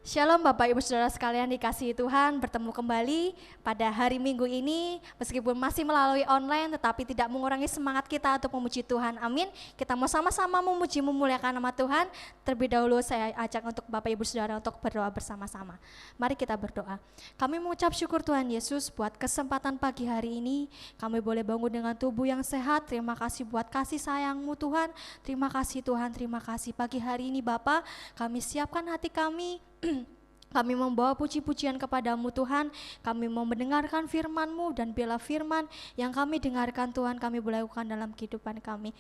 Shalom Bapak Ibu Saudara sekalian dikasihi Tuhan, bertemu kembali pada hari Minggu ini meskipun masih melalui online tetapi tidak mengurangi semangat kita untuk memuji Tuhan. Amin. Kita mau sama-sama memuji memuliakan nama Tuhan. Terlebih dahulu saya ajak untuk Bapak Ibu Saudara untuk berdoa bersama-sama. Mari kita berdoa. Kami mengucap syukur Tuhan Yesus buat kesempatan pagi hari ini. Kami boleh bangun dengan tubuh yang sehat. Terima kasih buat kasih sayang-Mu Tuhan. Terima kasih Tuhan, terima kasih pagi hari ini Bapak. Kami siapkan hati kami. Kami membawa puji-pujian kepadamu Tuhan. Kami mau mendengarkan firman-Mu dan bila firman yang kami dengarkan Tuhan kami boleh lakukan dalam kehidupan kami.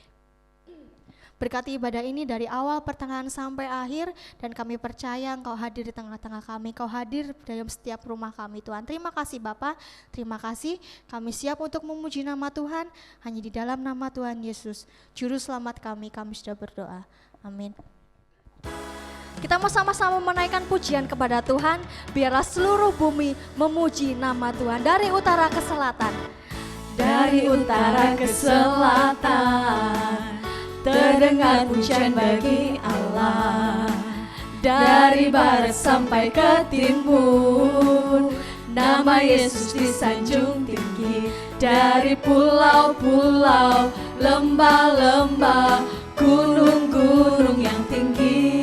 Berkati ibadah ini dari awal pertengahan sampai akhir dan kami percaya Engkau hadir di tengah-tengah kami. Engkau hadir dalam setiap rumah kami Tuhan. Terima kasih Bapa, terima kasih. Kami siap untuk memuji nama Tuhan hanya di dalam nama Tuhan Yesus Juru Selamat kami sudah berdoa. Amin. Kita mau sama-sama menaikkan pujian kepada Tuhan. Biarlah seluruh bumi memuji nama Tuhan. Dari utara ke selatan. Dari utara ke selatan terdengar pujian bagi Allah. Dari barat sampai ke timur nama Yesus disanjung tinggi. Dari pulau-pulau, lembah-lembah, gunung-gunung yang tinggi,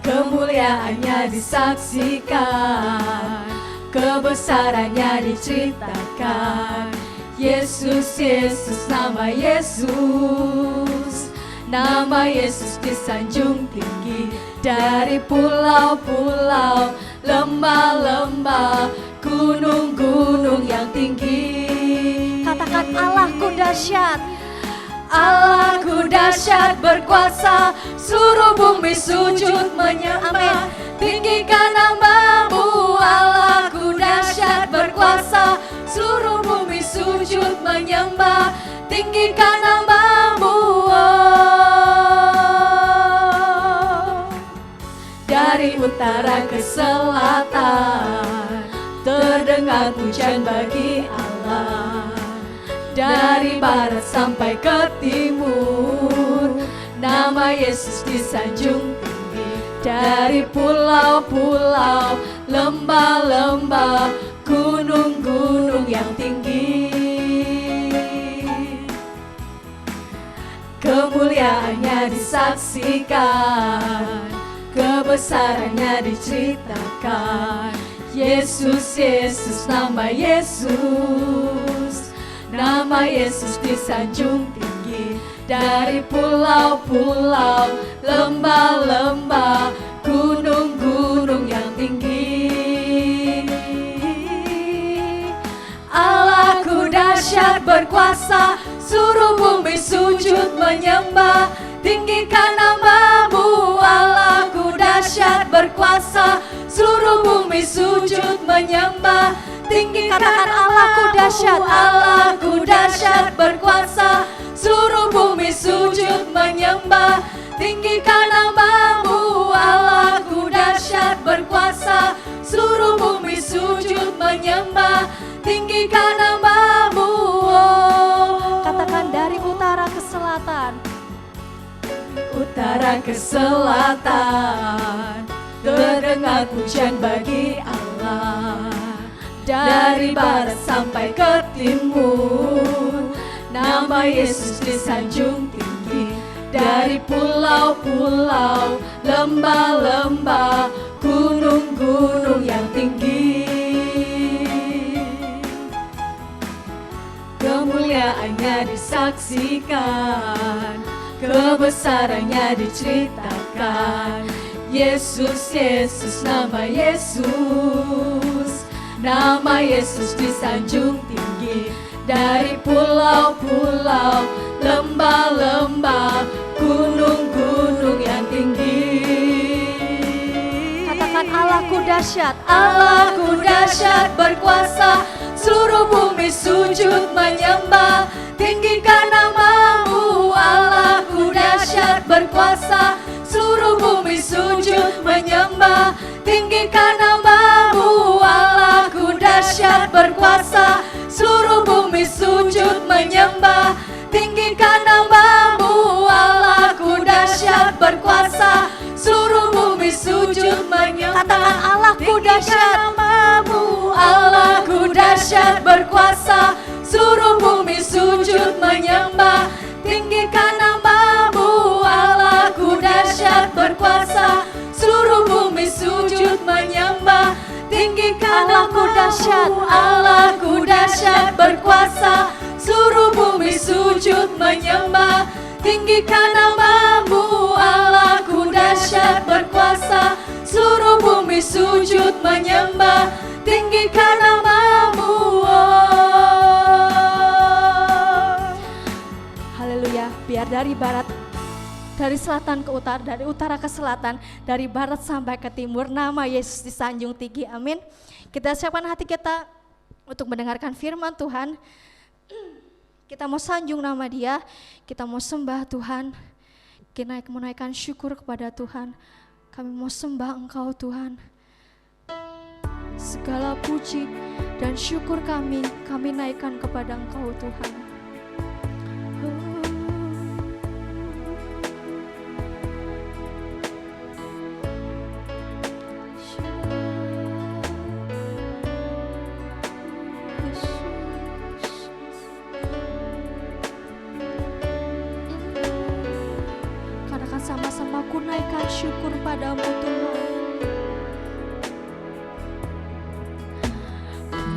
kemuliaannya disaksikan, kebesarannya diceritakan. Yesus, Yesus, nama Yesus, nama Yesus disanjung tinggi. Dari pulau-pulau, lembah-lembah, gunung-gunung yang tinggi. Katakan Allahku dahsyat. Allahku dahsyat berkuasa, seluruh bumi sujud menyembah. Tinggikan nama-Mu, Allahku dahsyat berkuasa, seluruh bumi sujud menyembah. Tinggikan nama-Mu, oh. Dari utara ke selatan terdengar pujian bagi Allah. Dari barat sampai ke timur nama Yesus disanjung tinggi. Dari pulau-pulau, lembah-lembah, gunung-gunung yang tinggi, kemuliaannya disaksikan, kebesarannya diceritakan. Yesus, Yesus, nama Yesus, nama Yesus disanjung tinggi. Dari pulau-pulau, lembah-lembah, gunung-gunung yang tinggi. Allahku dahsyat berkuasa, seluruh bumi sujud menyembah. Tinggikan nama-Mu, Allahku dahsyat berkuasa, seluruh bumi sujud menyembah. Tinggikan Allahku dahsyat, Allahku dahsyat berkuasa, seluruh bumi sujud menyembah. Tinggikan nama-Mu, Allahku dahsyat berkuasa, seluruh bumi sujud menyembah. Tinggikan nama-Mu, oh. Katakan dari utara ke selatan. Utara ke selatan terdengar pujian bagi Allah. Dari barat sampai ke timur nama Yesus disanjung tinggi. Dari pulau-pulau, lembah-lembah, gunung-gunung yang tinggi, kemuliaannya disaksikan, kebesarannya diceritakan. Yesus, Yesus, nama Yesus, nama Yesus disanjung tinggi. Dari pulau-pulau, lembah-lembah, gunung-gunung yang tinggi. Katakan Allahku dahsyat. Allahku dahsyat berkuasa, seluruh bumi sujud menyembah. Tinggikan nama-Mu, Allahku dahsyat berkuasa, seluruh bumi sujud menyembah. Tinggikan nama-Mu, Allahku dahsyat berkuasa, seluruh bumi sujud menyembah. Tinggikan nama-Mu, Allahku dahsyat berkuasa, sujud menyembah. Katakan Allahku dahsyat, namamu, Allahku dahsyat berkuasa, seluruh bumi sujud menyembah. Tinggikan namamu, Allahku dahsyat berkuasa, seluruh bumi sujud menyembah. Tinggikan Allahku dahsyat, namamu, Allahku dahsyat berkuasa, seluruh bumi sujud menyembah. Tinggikan namamu, Allahku dahsyat berkuasa, seluruh bumi sujud menyembah. Tinggikan namamu, haleluya. Biar dari barat, dari selatan ke utara, dari utara ke selatan, dari barat sampai ke timur, nama Yesus disanjung tinggi, amin. Kita siapkan hati kita untuk mendengarkan firman Tuhan. Kita mau sanjung nama Dia, kita mau sembah Tuhan, kita mau naikkan syukur kepada Tuhan. Kami mau sembah Engkau Tuhan. Segala puji dan syukur kami naikkan kepada Engkau Tuhan. Katakan sama-sama, ku naikkan syukur padamu Tuhan.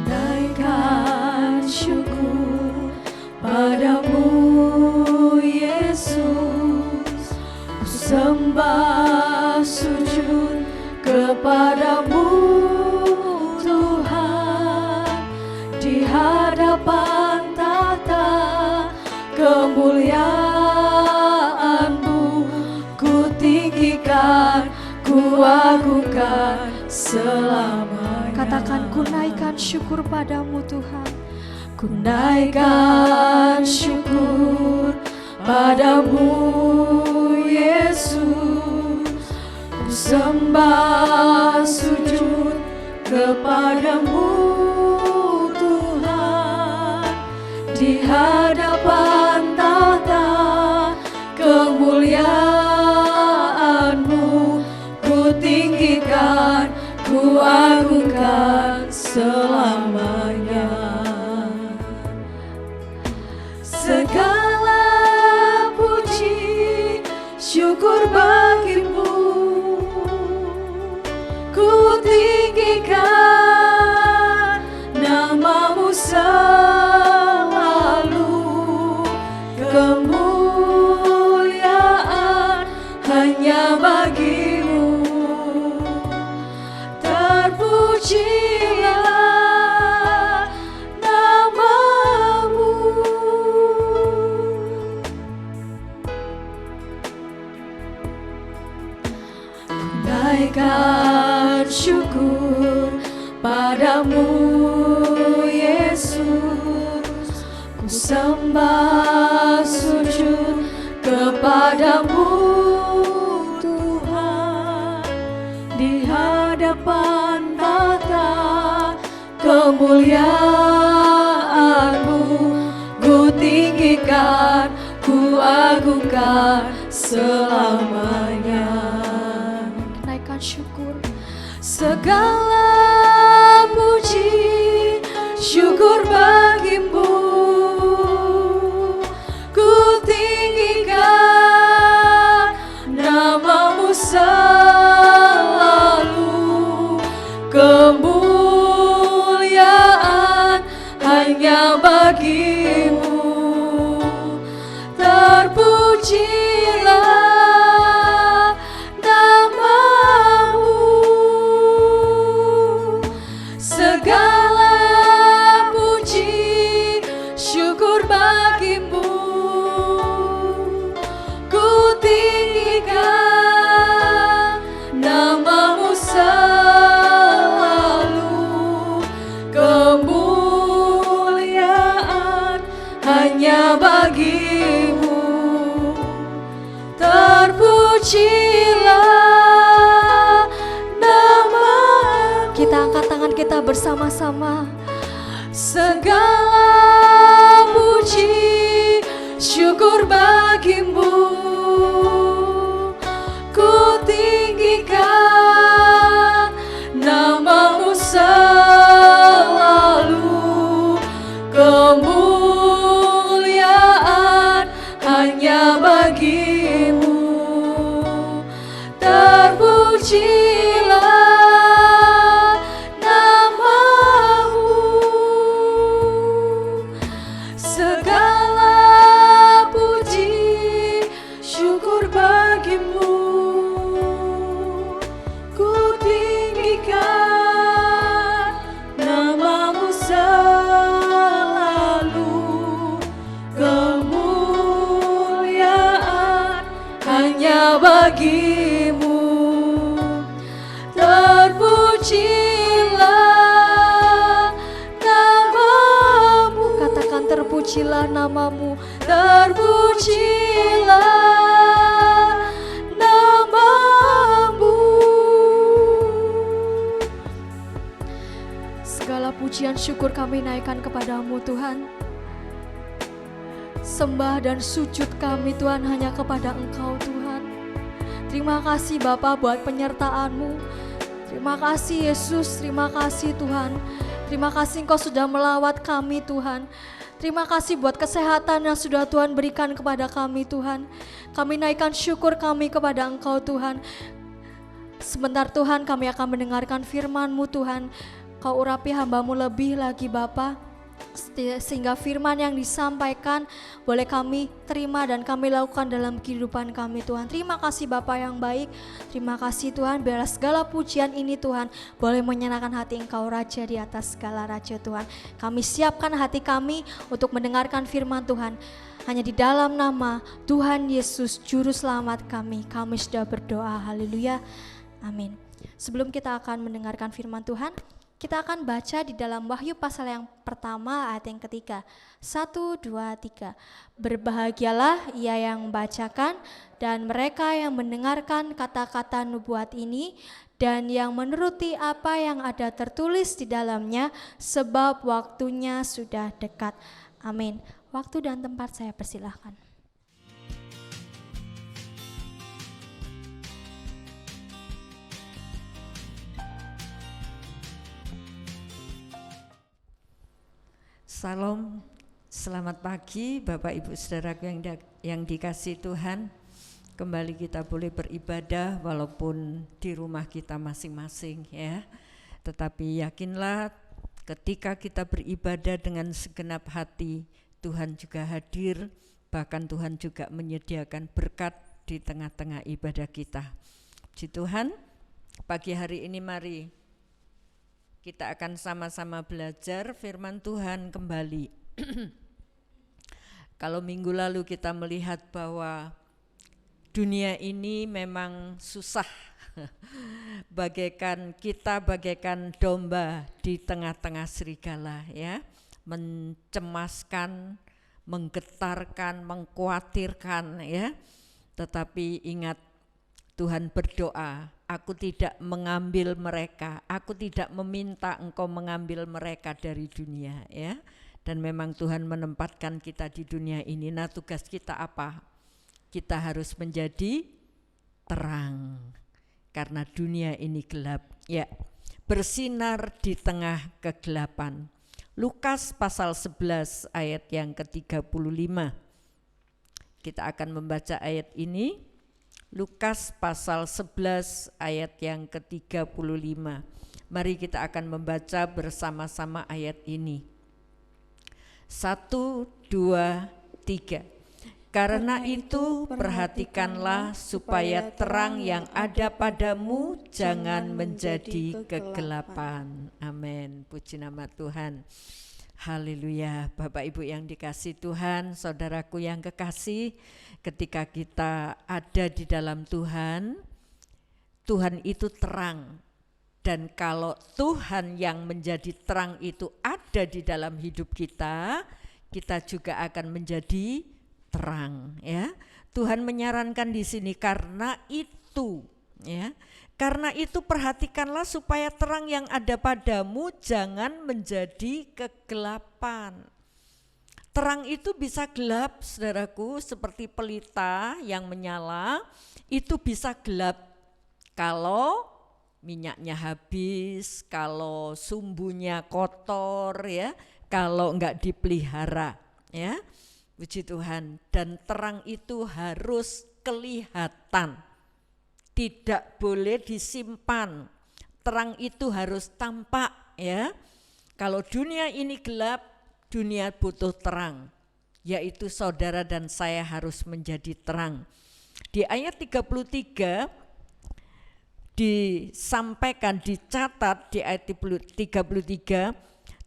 naikkan syukur padamu Yesus, ku sembah sujud kepadamu Tuhan, di hadapan tahta kemuliaan-Mu, ku tinggikan, ku agungkan selamanya. Katakan, ku naikkan syukur padamu Tuhan. Ku naikkan syukur padamu Yesus, ku sembah sujud kepadamu Tuhan, di hadapan tahta kemuliaan-Mu, ku tinggikan, ku agungkan selamanya. Segala puji syukur bagimu, ku tinggikan namamu selalu, kemuliaan hanya bagimu. Terpujilah namamu. Ku naikkan syukur padamu Yesus, ku sembah sujud kepadamu Tuhan, di hadapan tahta kemuliaan-Mu, ku tinggikan, ku agungkan selamanya. Naikkan syukur. Segala puji syukur bagimu, ku tinggikan namamu selalu, kemuliaan hanya bagimu. Terpujilah namamu. Segala puji syukur bagimu, ku tinggikan namamu selalu, kemuliaan hanya bagimu. Terpujilah namamu. Kita angkat tangan kita bersama-sama. Segala puji syukur bagimu, ku tinggikan terpujilah namamu, segala puji syukur bagimu. Ku tinggikan namamu selalu, kemuliaan hanya bagimu. Terpujilah namamu, Katakan terpujilah namamu. terpujilah namamu. Segala pujian syukur kami naikkan kepadamu Tuhan. Sembah dan sujud kami Tuhan hanya kepada Engkau Tuhan. Terima kasih Bapa buat penyertaan-Mu. Terima kasih Yesus, terima kasih Tuhan. Terima kasih Engkau sudah melawat kami Tuhan. Terima kasih buat kesehatan yang sudah Tuhan berikan kepada kami Tuhan. Kami naikkan syukur kami kepada Engkau Tuhan. Sebentar Tuhan kami akan mendengarkan firman-Mu Tuhan. Kau urapi hamba-Mu lebih lagi Bapa, sehingga firman yang disampaikan boleh kami terima dan kami lakukan dalam kehidupan kami Tuhan. Terima kasih Bapa yang baik. Terima kasih Tuhan, biarlah segala pujian ini Tuhan boleh menyenangkan hati Engkau Raja di atas segala raja Tuhan. Kami siapkan hati kami untuk mendengarkan firman Tuhan. Hanya di dalam nama Tuhan Yesus Juru Selamat kami sudah berdoa. Haleluya, amin. Sebelum kita akan mendengarkan firman Tuhan, kita akan baca di dalam Wahyu pasal yang pertama ayat yang ketiga. 1, 2, 3. Berbahagialah ia yang membacakan dan mereka yang mendengarkan kata-kata nubuat ini dan yang menuruti apa yang ada tertulis di dalamnya, sebab waktunya sudah dekat. Amin. Waktu dan tempat saya persilahkan. Salam, selamat pagi Bapak Ibu Saudaraku yang dikasihi Tuhan. Kembali kita boleh beribadah walaupun di rumah kita masing-masing ya. Tetapi yakinlah ketika kita beribadah dengan segenap hati, Tuhan juga hadir, bahkan Tuhan juga menyediakan berkat di tengah-tengah ibadah kita. Puji Tuhan, pagi hari ini mari kita akan sama-sama belajar firman Tuhan kembali. Kalau minggu lalu kita melihat bahwa dunia ini memang susah, bagaikan domba di tengah-tengah serigala ya, mencemaskan, menggetarkan, mengkhawatirkan ya. Tetapi ingat, Tuhan berdoa, aku tidak mengambil mereka, aku tidak meminta engkau mengambil mereka dari dunia ya. Dan memang Tuhan menempatkan kita di dunia ini. Nah, tugas kita apa? Kita harus menjadi terang karena dunia ini gelap ya. Bersinar di tengah kegelapan. Lukas pasal 11 ayat yang ke-35. Kita akan membaca ayat ini. Lukas pasal 11 ayat yang ke-35. Mari kita akan membaca bersama-sama ayat ini. 1, 2, 3. Karena itu perhatikanlah supaya terang yang ada padamu jangan menjadi kegelapan. Amin. Puji nama Tuhan. Haleluya. Bapak Ibu yang dikasihi Tuhan, saudaraku yang kekasih, ketika kita ada di dalam Tuhan, Tuhan itu terang. Dan kalau Tuhan yang menjadi terang itu ada di dalam hidup kita, kita juga akan menjadi terang ya. Tuhan menyarankan di sini karena itu ya. Karena itu perhatikanlah supaya terang yang ada padamu jangan menjadi kegelapan. Terang itu bisa gelap, saudaraku, seperti pelita yang menyala, itu bisa gelap kalau minyaknya habis, kalau sumbunya kotor ya, kalau enggak dipelihara ya. Puji Tuhan. Dan terang itu harus kelihatan. tidak boleh disimpan. Terang itu harus tampak ya. Kalau dunia ini gelap, dunia butuh terang, yaitu saudara dan saya harus menjadi terang. Di ayat 33 disampaikan, dicatat di ayat 33,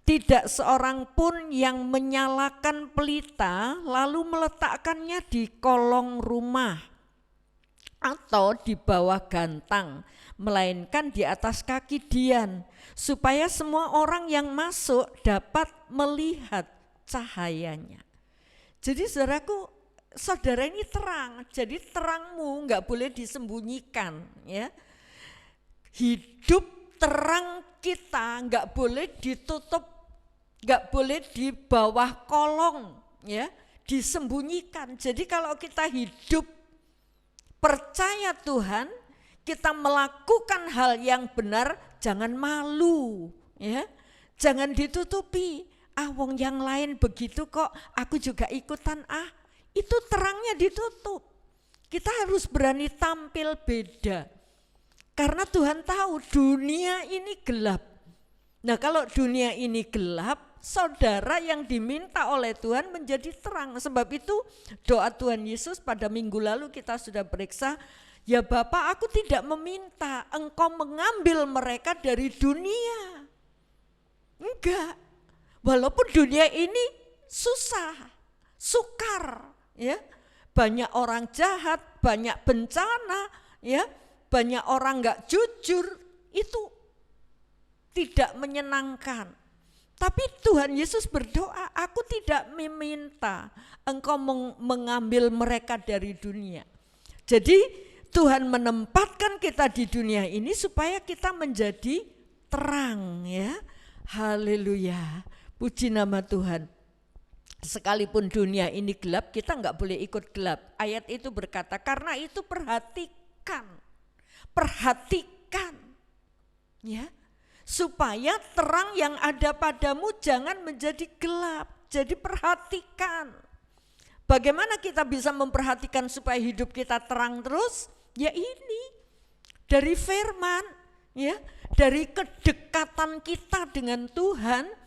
tidak seorang pun yang menyalakan pelita lalu meletakkannya di kolong rumah atau di bawah gantang, melainkan di atas kaki dian, supaya semua orang yang masuk dapat melihat cahayanya. Jadi saudaraku, saudara ini terang, jadi terangmu enggak boleh disembunyikan ya. Hidup terang kita enggak boleh ditutup, enggak boleh di bawah kolong ya, disembunyikan. Jadi kalau kita hidup percaya Tuhan, kita melakukan hal yang benar, jangan malu ya. Jangan ditutupi. Wong yang lain begitu kok, aku juga ikutan itu terangnya ditutup. Kita harus berani tampil beda. Karena Tuhan tahu dunia ini gelap. Nah kalau dunia ini gelap, saudara yang diminta oleh Tuhan menjadi terang. Sebab itu doa Tuhan Yesus pada minggu lalu kita sudah periksa, ya Bapa, aku tidak meminta Engkau mengambil mereka dari dunia. Enggak. Walaupun dunia ini susah, sukar, ya, banyak orang jahat, banyak bencana, ya, banyak orang nggak jujur, itu tidak menyenangkan. Tapi Tuhan Yesus berdoa, aku tidak meminta Engkau mengambil mereka dari dunia. Jadi Tuhan menempatkan kita di dunia ini supaya kita menjadi terang, ya. Haleluya. Puji nama Tuhan. Sekalipun dunia ini gelap, kita enggak boleh ikut gelap. Ayat itu berkata, karena itu perhatikan. Perhatikan. Ya. Supaya terang yang ada padamu jangan menjadi gelap. Jadi perhatikan. Bagaimana kita bisa memperhatikan supaya hidup kita terang terus? Ya ini. Dari firman, ya, dari kedekatan kita dengan Tuhan.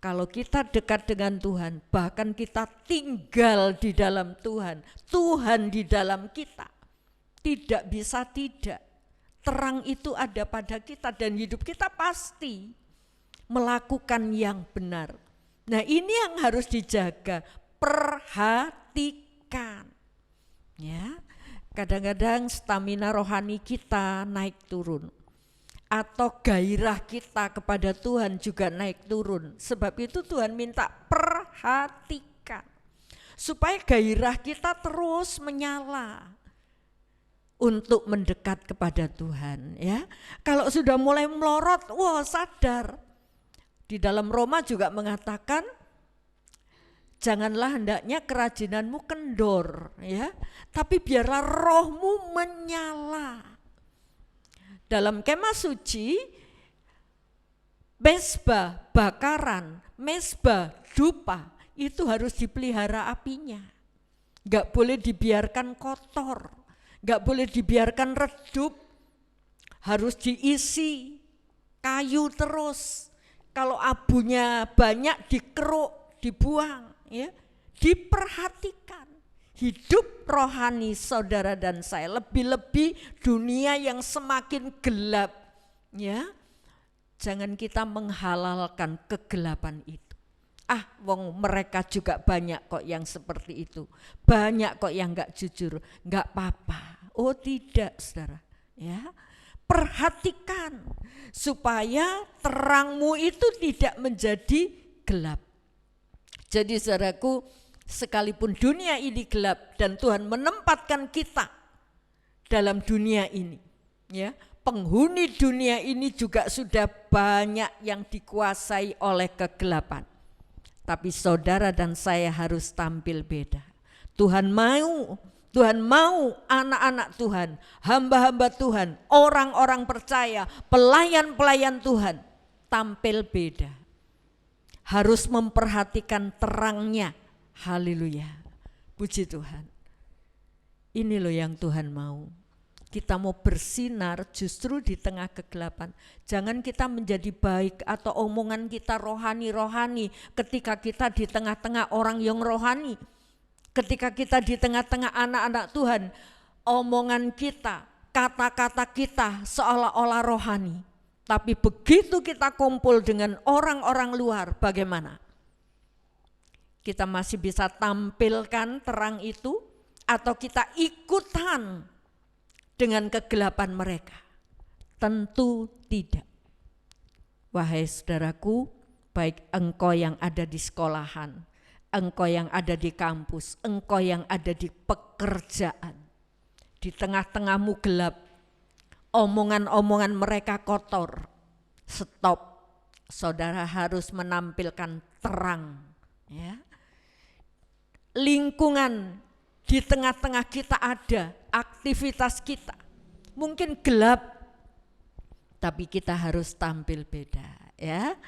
Kalau kita dekat dengan Tuhan, bahkan kita tinggal di dalam Tuhan, Tuhan di dalam kita, tidak bisa tidak. Terang itu ada pada kita dan hidup kita pasti melakukan yang benar. Nah ini yang harus dijaga, perhatikan. Ya, kadang-kadang stamina rohani kita naik turun. Atau gairah kita kepada Tuhan juga naik turun. Sebab itu Tuhan minta perhatikan. Supaya gairah kita terus menyala. Untuk mendekat kepada Tuhan. Ya, kalau sudah mulai melorot, sadar. Di dalam Roma juga mengatakan, janganlah hendaknya kerajinanmu kendor. Ya, tapi biarlah rohmu menyala. Dalam kemah suci, mesbah bakaran, mesbah dupa itu harus dipelihara apinya. Enggak boleh dibiarkan kotor, enggak boleh dibiarkan redup, harus diisi kayu terus. Kalau abunya banyak dikeruk, dibuang, ya, diperhatikan. Hidup rohani saudara dan saya, lebih-lebih dunia yang semakin gelap, ya. Jangan kita menghalalkan kegelapan itu. Mereka juga banyak kok yang seperti itu. Banyak kok yang enggak jujur, enggak apa-apa. Oh tidak, saudara, ya. Perhatikan supaya terangmu itu tidak menjadi gelap. Jadi saudaraku, sekalipun dunia ini gelap dan Tuhan menempatkan kita dalam dunia ini, ya, penghuni dunia ini juga sudah banyak yang dikuasai oleh kegelapan. Tapi saudara dan saya harus tampil beda. Tuhan mau anak-anak Tuhan, hamba-hamba Tuhan, orang-orang percaya, pelayan-pelayan Tuhan tampil beda. Harus memperhatikan terangnya. Haleluya, puji Tuhan. Ini loh yang Tuhan mau. kita mau bersinar justru di tengah kegelapan. Jangan kita menjadi baik atau omongan kita rohani-rohani ketika kita di tengah-tengah orang yang rohani. Ketika kita di tengah-tengah anak-anak Tuhan, omongan kita, kata-kata kita seolah-olah rohani. Tapi begitu kita kumpul dengan orang-orang luar, bagaimana? Kita masih bisa tampilkan terang itu atau kita ikutan dengan kegelapan mereka? Tentu tidak. Wahai saudaraku, baik engkau yang ada di sekolahan, engkau yang ada di kampus, engkau yang ada di pekerjaan, di tengah-tengahmu gelap, omongan-omongan mereka kotor, stop. Saudara harus menampilkan terang. Ya. Lingkungan di tengah-tengah kita ada, aktivitas kita mungkin gelap, tapi kita harus tampil beda, ya.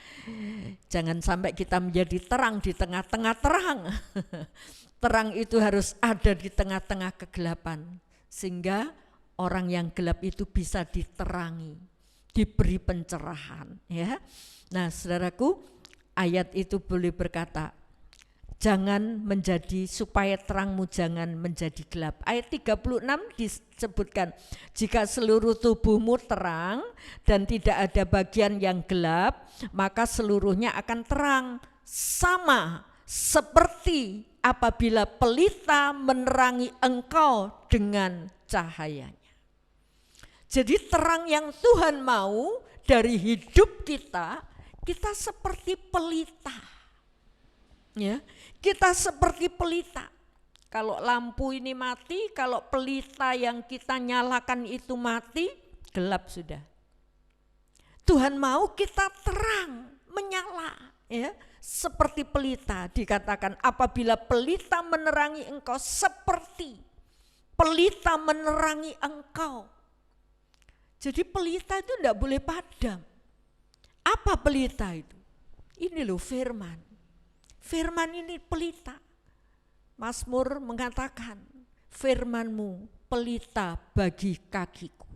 Jangan sampai kita menjadi terang di tengah-tengah terang. Terang itu harus ada di tengah-tengah kegelapan, sehingga orang yang gelap itu bisa diterangi, diberi pencerahan, ya. Nah, saudaraku, ayat itu boleh berkata, jangan menjadi, supaya terangmu jangan menjadi gelap. Ayat 36 disebutkan, jika seluruh tubuhmu terang dan tidak ada bagian yang gelap, maka seluruhnya akan terang, sama seperti apabila pelita menerangi engkau dengan cahayanya. Jadi terang yang Tuhan mau dari hidup kita, kita seperti pelita. Ya, kita seperti pelita. Kalau lampu ini mati, kalau pelita yang kita nyalakan itu mati, gelap sudah. Tuhan mau kita terang, menyala, ya, seperti pelita. Dikatakan apabila pelita menerangi engkau, seperti pelita menerangi engkau. Jadi pelita itu tidak boleh padam. Apa pelita itu? Ini loh firman. Firman ini pelita. Mazmur mengatakan, firman-Mu pelita bagi kakiku.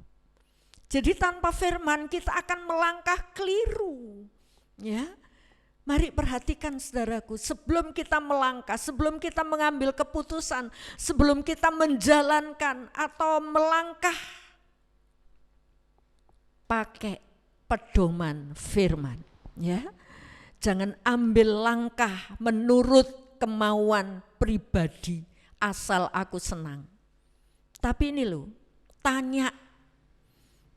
Jadi tanpa firman kita akan melangkah keliru. Ya, mari perhatikan saudaraku, sebelum kita melangkah, sebelum kita mengambil keputusan, sebelum kita menjalankan atau melangkah, pakai pedoman firman. Ya. Jangan ambil langkah menurut kemauan pribadi, asal aku senang. Tapi ini loh, tanya,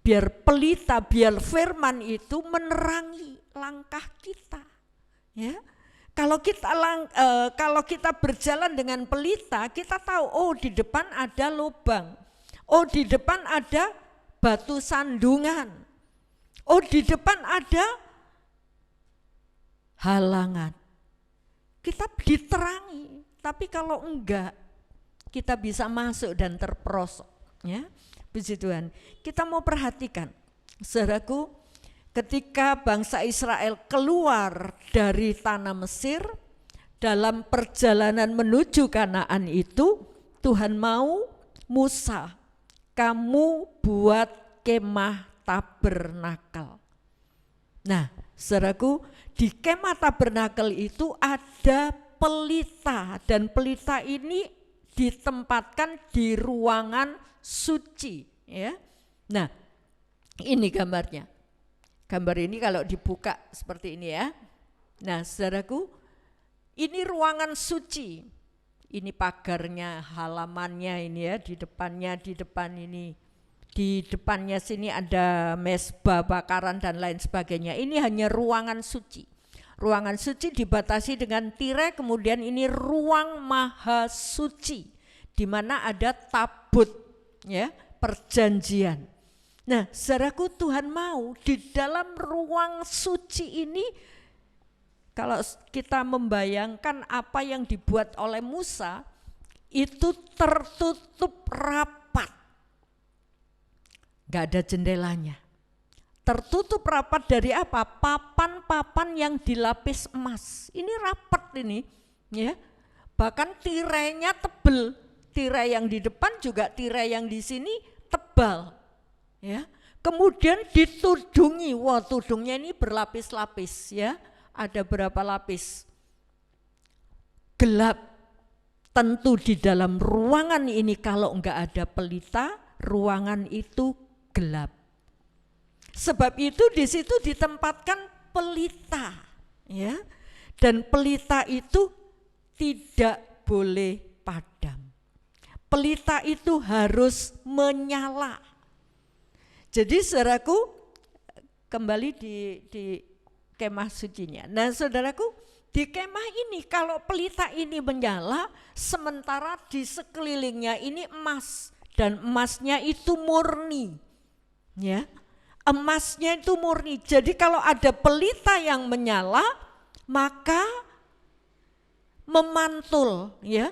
biar pelita, biar firman itu menerangi langkah kita. Ya, kalau kita berjalan dengan pelita, kita tahu, oh di depan ada lubang, oh di depan ada batu sandungan, oh di depan ada halangan. Kita diterangi, tapi kalau enggak, kita bisa masuk dan terperosok. Ya, puji Tuhan. Kita mau perhatikan, saudaraku, ketika bangsa Israel keluar dari tanah Mesir, dalam perjalanan menuju Kanaan itu, Tuhan mau, Musa, kamu buat kemah tabernakel. Nah, saudaraku, di kemah tabernakel itu ada pelita, dan pelita ini ditempatkan di ruangan suci. Ya. Nah, ini gambarnya. Gambar ini kalau dibuka seperti ini ya. Nah, saudaraku, ini ruangan suci. Ini pagarnya, halamannya ini ya, di depan ini. Di depannya sini ada mezbah bakaran dan lain sebagainya. Ini hanya ruangan suci. Ruangan suci dibatasi dengan tirai, kemudian ini ruang maha suci, di mana ada tabut, ya, perjanjian. Nah, saudaraku, Tuhan mau di dalam ruang suci ini, kalau kita membayangkan apa yang dibuat oleh Musa, itu tertutup rapat. Gak ada jendelanya. Tertutup rapat dari apa? Papan-papan yang dilapis emas. Ini rapat ini, ya. Bahkan tirainya tebel. Tirai yang di depan juga tirai yang di sini tebel. tebal, ya. Kemudian ditudungi, wah tudungnya ini berlapis-lapis, ya. Ada berapa lapis? Gelap. Tentu di dalam ruangan ini kalau enggak ada pelita, ruangan itu gelap. Sebab itu di situ ditempatkan pelita, ya. Dan pelita itu tidak boleh padam. Pelita itu harus menyala. Jadi saudaraku, kembali di kemah sucinya. Nah saudaraku, di kemah ini kalau pelita ini menyala, sementara di sekelilingnya ini emas, dan emasnya itu murni, ya, emasnya itu murni. Jadi kalau ada pelita yang menyala, maka memantul, ya,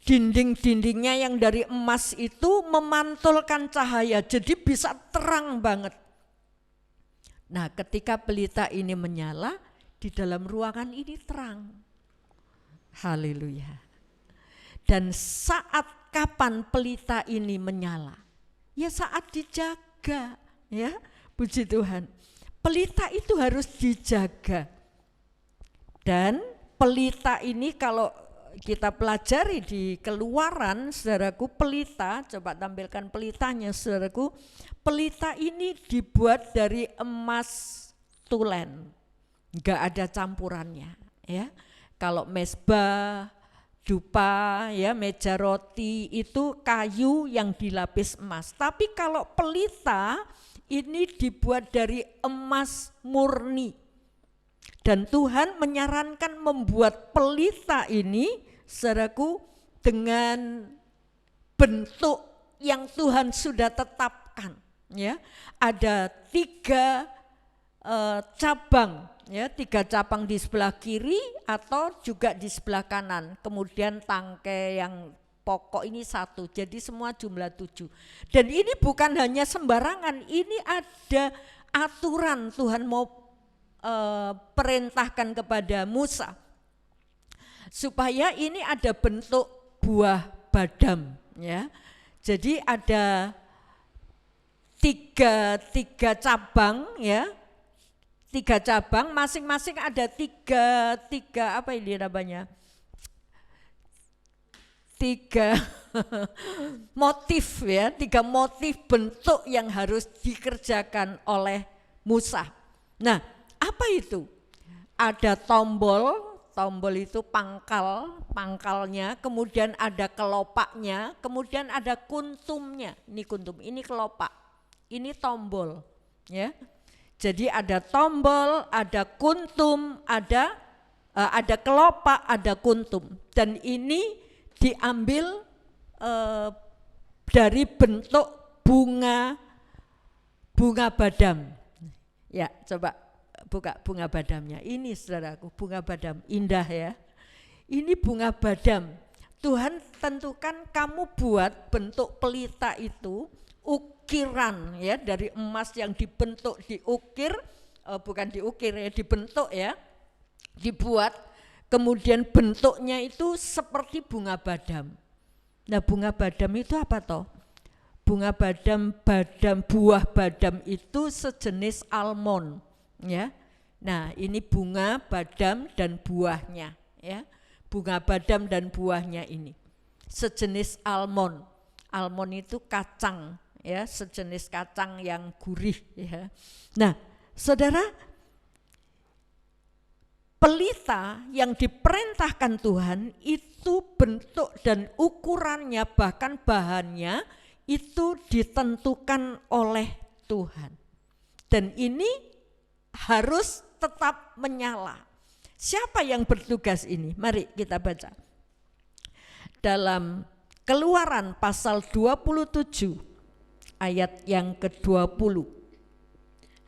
dinding-dindingnya yang dari emas itu memantulkan cahaya, jadi bisa terang banget. Nah, ketika pelita ini menyala, di dalam ruangan ini terang. Haleluya. Dan saat kapan pelita ini menyala? Ya saat dijaga, ya. Puji Tuhan. Pelita itu harus dijaga. Dan pelita ini kalau kita pelajari di Keluaran, saudaraku, pelita, coba tampilkan pelitanya, saudaraku. Pelita ini dibuat dari emas tulen. Enggak ada campurannya, ya. Kalau mesbah, dupa, ya, meja roti itu kayu yang dilapis emas. Tapi kalau pelita ini dibuat dari emas murni. Dan Tuhan menyarankan membuat pelita ini, saudaraku, dengan bentuk yang Tuhan sudah tetapkan, ya. Ada 3 cabang, ya, 3 cabang di sebelah kiri atau juga di sebelah kanan. Kemudian tangkai yang pokok ini 1, jadi semua jumlah 7. Dan ini bukan hanya sembarangan, ini ada aturan. Tuhan mau perintahkan kepada Musa supaya ini ada bentuk buah badam, ya. Jadi ada tiga cabang, ya. 3 cabang, masing-masing ada tiga apa ini namanya? 3 motif, ya, 3 motif bentuk yang harus dikerjakan oleh Musa. Nah, apa itu? Ada tombol itu pangkalnya, kemudian ada kelopaknya, kemudian ada kuntumnya. Ini kuntum, ini kelopak, ini tombol, ya. Jadi ada tombol, ada kuntum, ada kelopak, ada kuntum. Dan ini diambil dari bentuk bunga badam. Ya, coba buka bunga badamnya. Ini saudaraku, bunga badam, indah, ya. Ini bunga badam. Tuhan tentukan kamu buat bentuk pelita itu ukiran, ya, dari emas yang dibentuk, diukir, dibentuk, ya, dibuat, kemudian bentuknya itu seperti bunga badam. Nah, bunga badam itu apa toh? Bunga badam, buah badam itu sejenis almond, ya. Nah, ini bunga badam dan buahnya, ya. Bunga badam dan buahnya ini sejenis almond. Almond itu kacang, ya, sejenis kacang yang gurih, ya. Nah, saudara, pelita yang diperintahkan Tuhan itu bentuk dan ukurannya, bahkan bahannya itu ditentukan oleh Tuhan. Dan ini harus tetap menyala. Siapa yang bertugas ini? Mari kita baca. Dalam Keluaran pasal 27 ayat yang ke-20.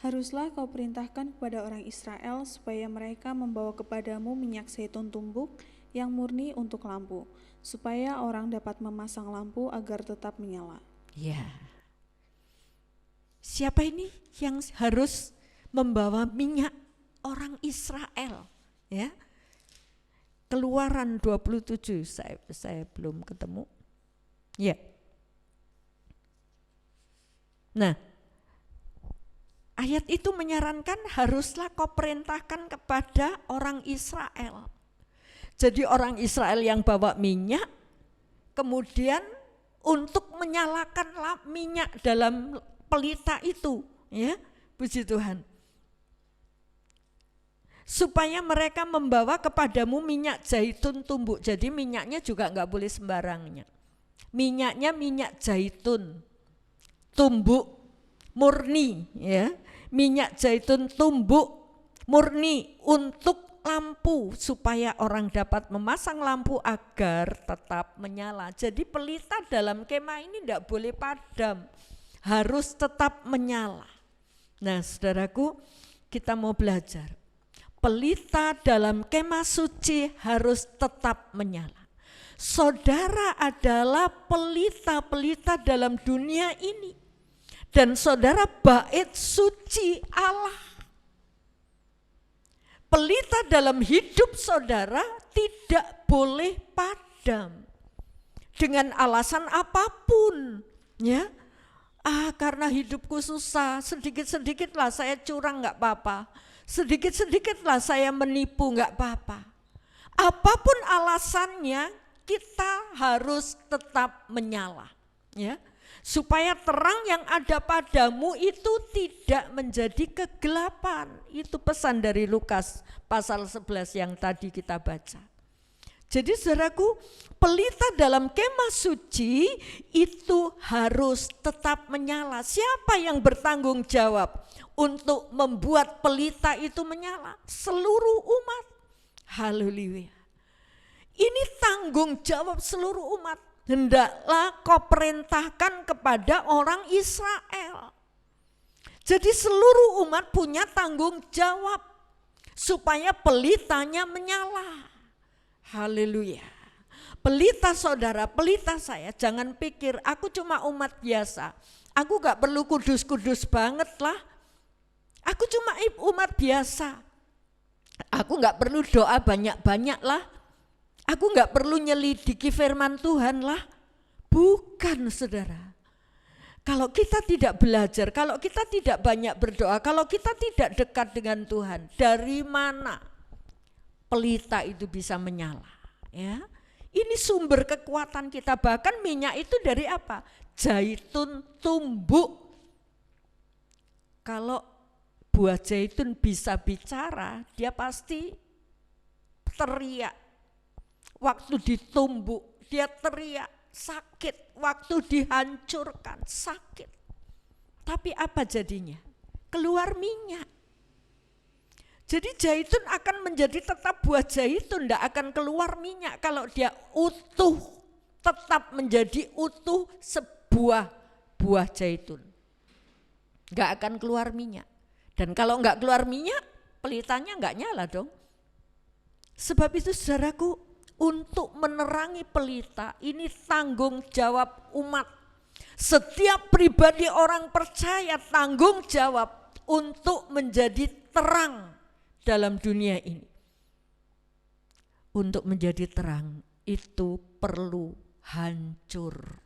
Haruslah kau perintahkan kepada orang Israel supaya mereka membawa kepadamu minyak zaitun tumbuk yang murni untuk lampu, supaya orang dapat memasang lampu agar tetap menyala. Ya. Siapa ini yang harus membawa minyak? Orang Israel, ya. Keluaran 27, saya belum ketemu. Ya. Nah, ayat itu menyarankan haruslah kau perintahkan kepada orang Israel. Jadi orang Israel yang bawa minyak, kemudian untuk menyalakan minyak dalam pelita itu, ya, puji Tuhan. Supaya mereka membawa kepadamu minyak zaitun tumbuk. Jadi minyaknya juga enggak boleh sembarangnya. Minyaknya minyak zaitun tumbuk murni, ya. Minyak zaitun tumbuk murni untuk lampu, supaya orang dapat memasang lampu agar tetap menyala. Jadi pelita dalam kemah ini tidak boleh padam, harus tetap menyala. Nah, saudaraku, kita mau belajar. Pelita dalam kemah suci harus tetap menyala. Saudara adalah pelita-pelita dalam dunia ini. Dan saudara bait suci Allah. Pelita dalam hidup saudara tidak boleh padam dengan alasan apapun, ya. Karena hidupku susah, sedikit-sedikitlah saya curang enggak apa-apa. Sedikit-sedikitlah saya menipu enggak apa-apa. Apapun alasannya, kita harus tetap menyala, ya. Supaya terang yang ada padamu itu tidak menjadi kegelapan. Itu pesan dari Lukas pasal 11 yang tadi kita baca. Jadi saudaraku, pelita dalam kemah suci itu harus tetap menyala. Siapa yang bertanggung jawab untuk membuat pelita itu menyala? Seluruh umat. Haleluya. Ini tanggung jawab seluruh umat. Hendaklah kau perintahkan kepada orang Israel. Jadi seluruh umat punya tanggung jawab supaya pelitanya menyala. Haleluya. Pelita saudara, pelita saya, jangan pikir aku cuma umat biasa. Aku gak perlu kudus-kudus banget lah. Aku cuma umat biasa. Aku gak perlu doa banyak-banyak lah. Aku gak perlu nyelidiki firman Tuhan lah. Bukan saudara. Kalau kita tidak belajar, kalau kita tidak banyak berdoa, kalau kita tidak dekat dengan Tuhan, dari mana pelita itu bisa menyala? Ya, ini sumber kekuatan kita. Bahkan minyak itu dari apa? Zaitun tumbuk. Kalau buah zaitun bisa bicara, dia pasti teriak. Waktu ditumbuk, dia teriak sakit. Waktu dihancurkan, sakit. Tapi apa jadinya? Keluar minyak. Jadi zaitun akan menjadi tetap buah zaitun, tidak akan keluar minyak kalau dia utuh, tetap menjadi utuh sebuah buah zaitun. Enggak akan keluar minyak. Dan kalau enggak keluar minyak, pelitanya enggak nyala dong. Sebab itu saudaraku, untuk menerangi pelita, ini tanggung jawab umat. Setiap pribadi orang percaya tanggung jawab untuk menjadi terang dalam dunia ini. Untuk menjadi terang itu perlu hancur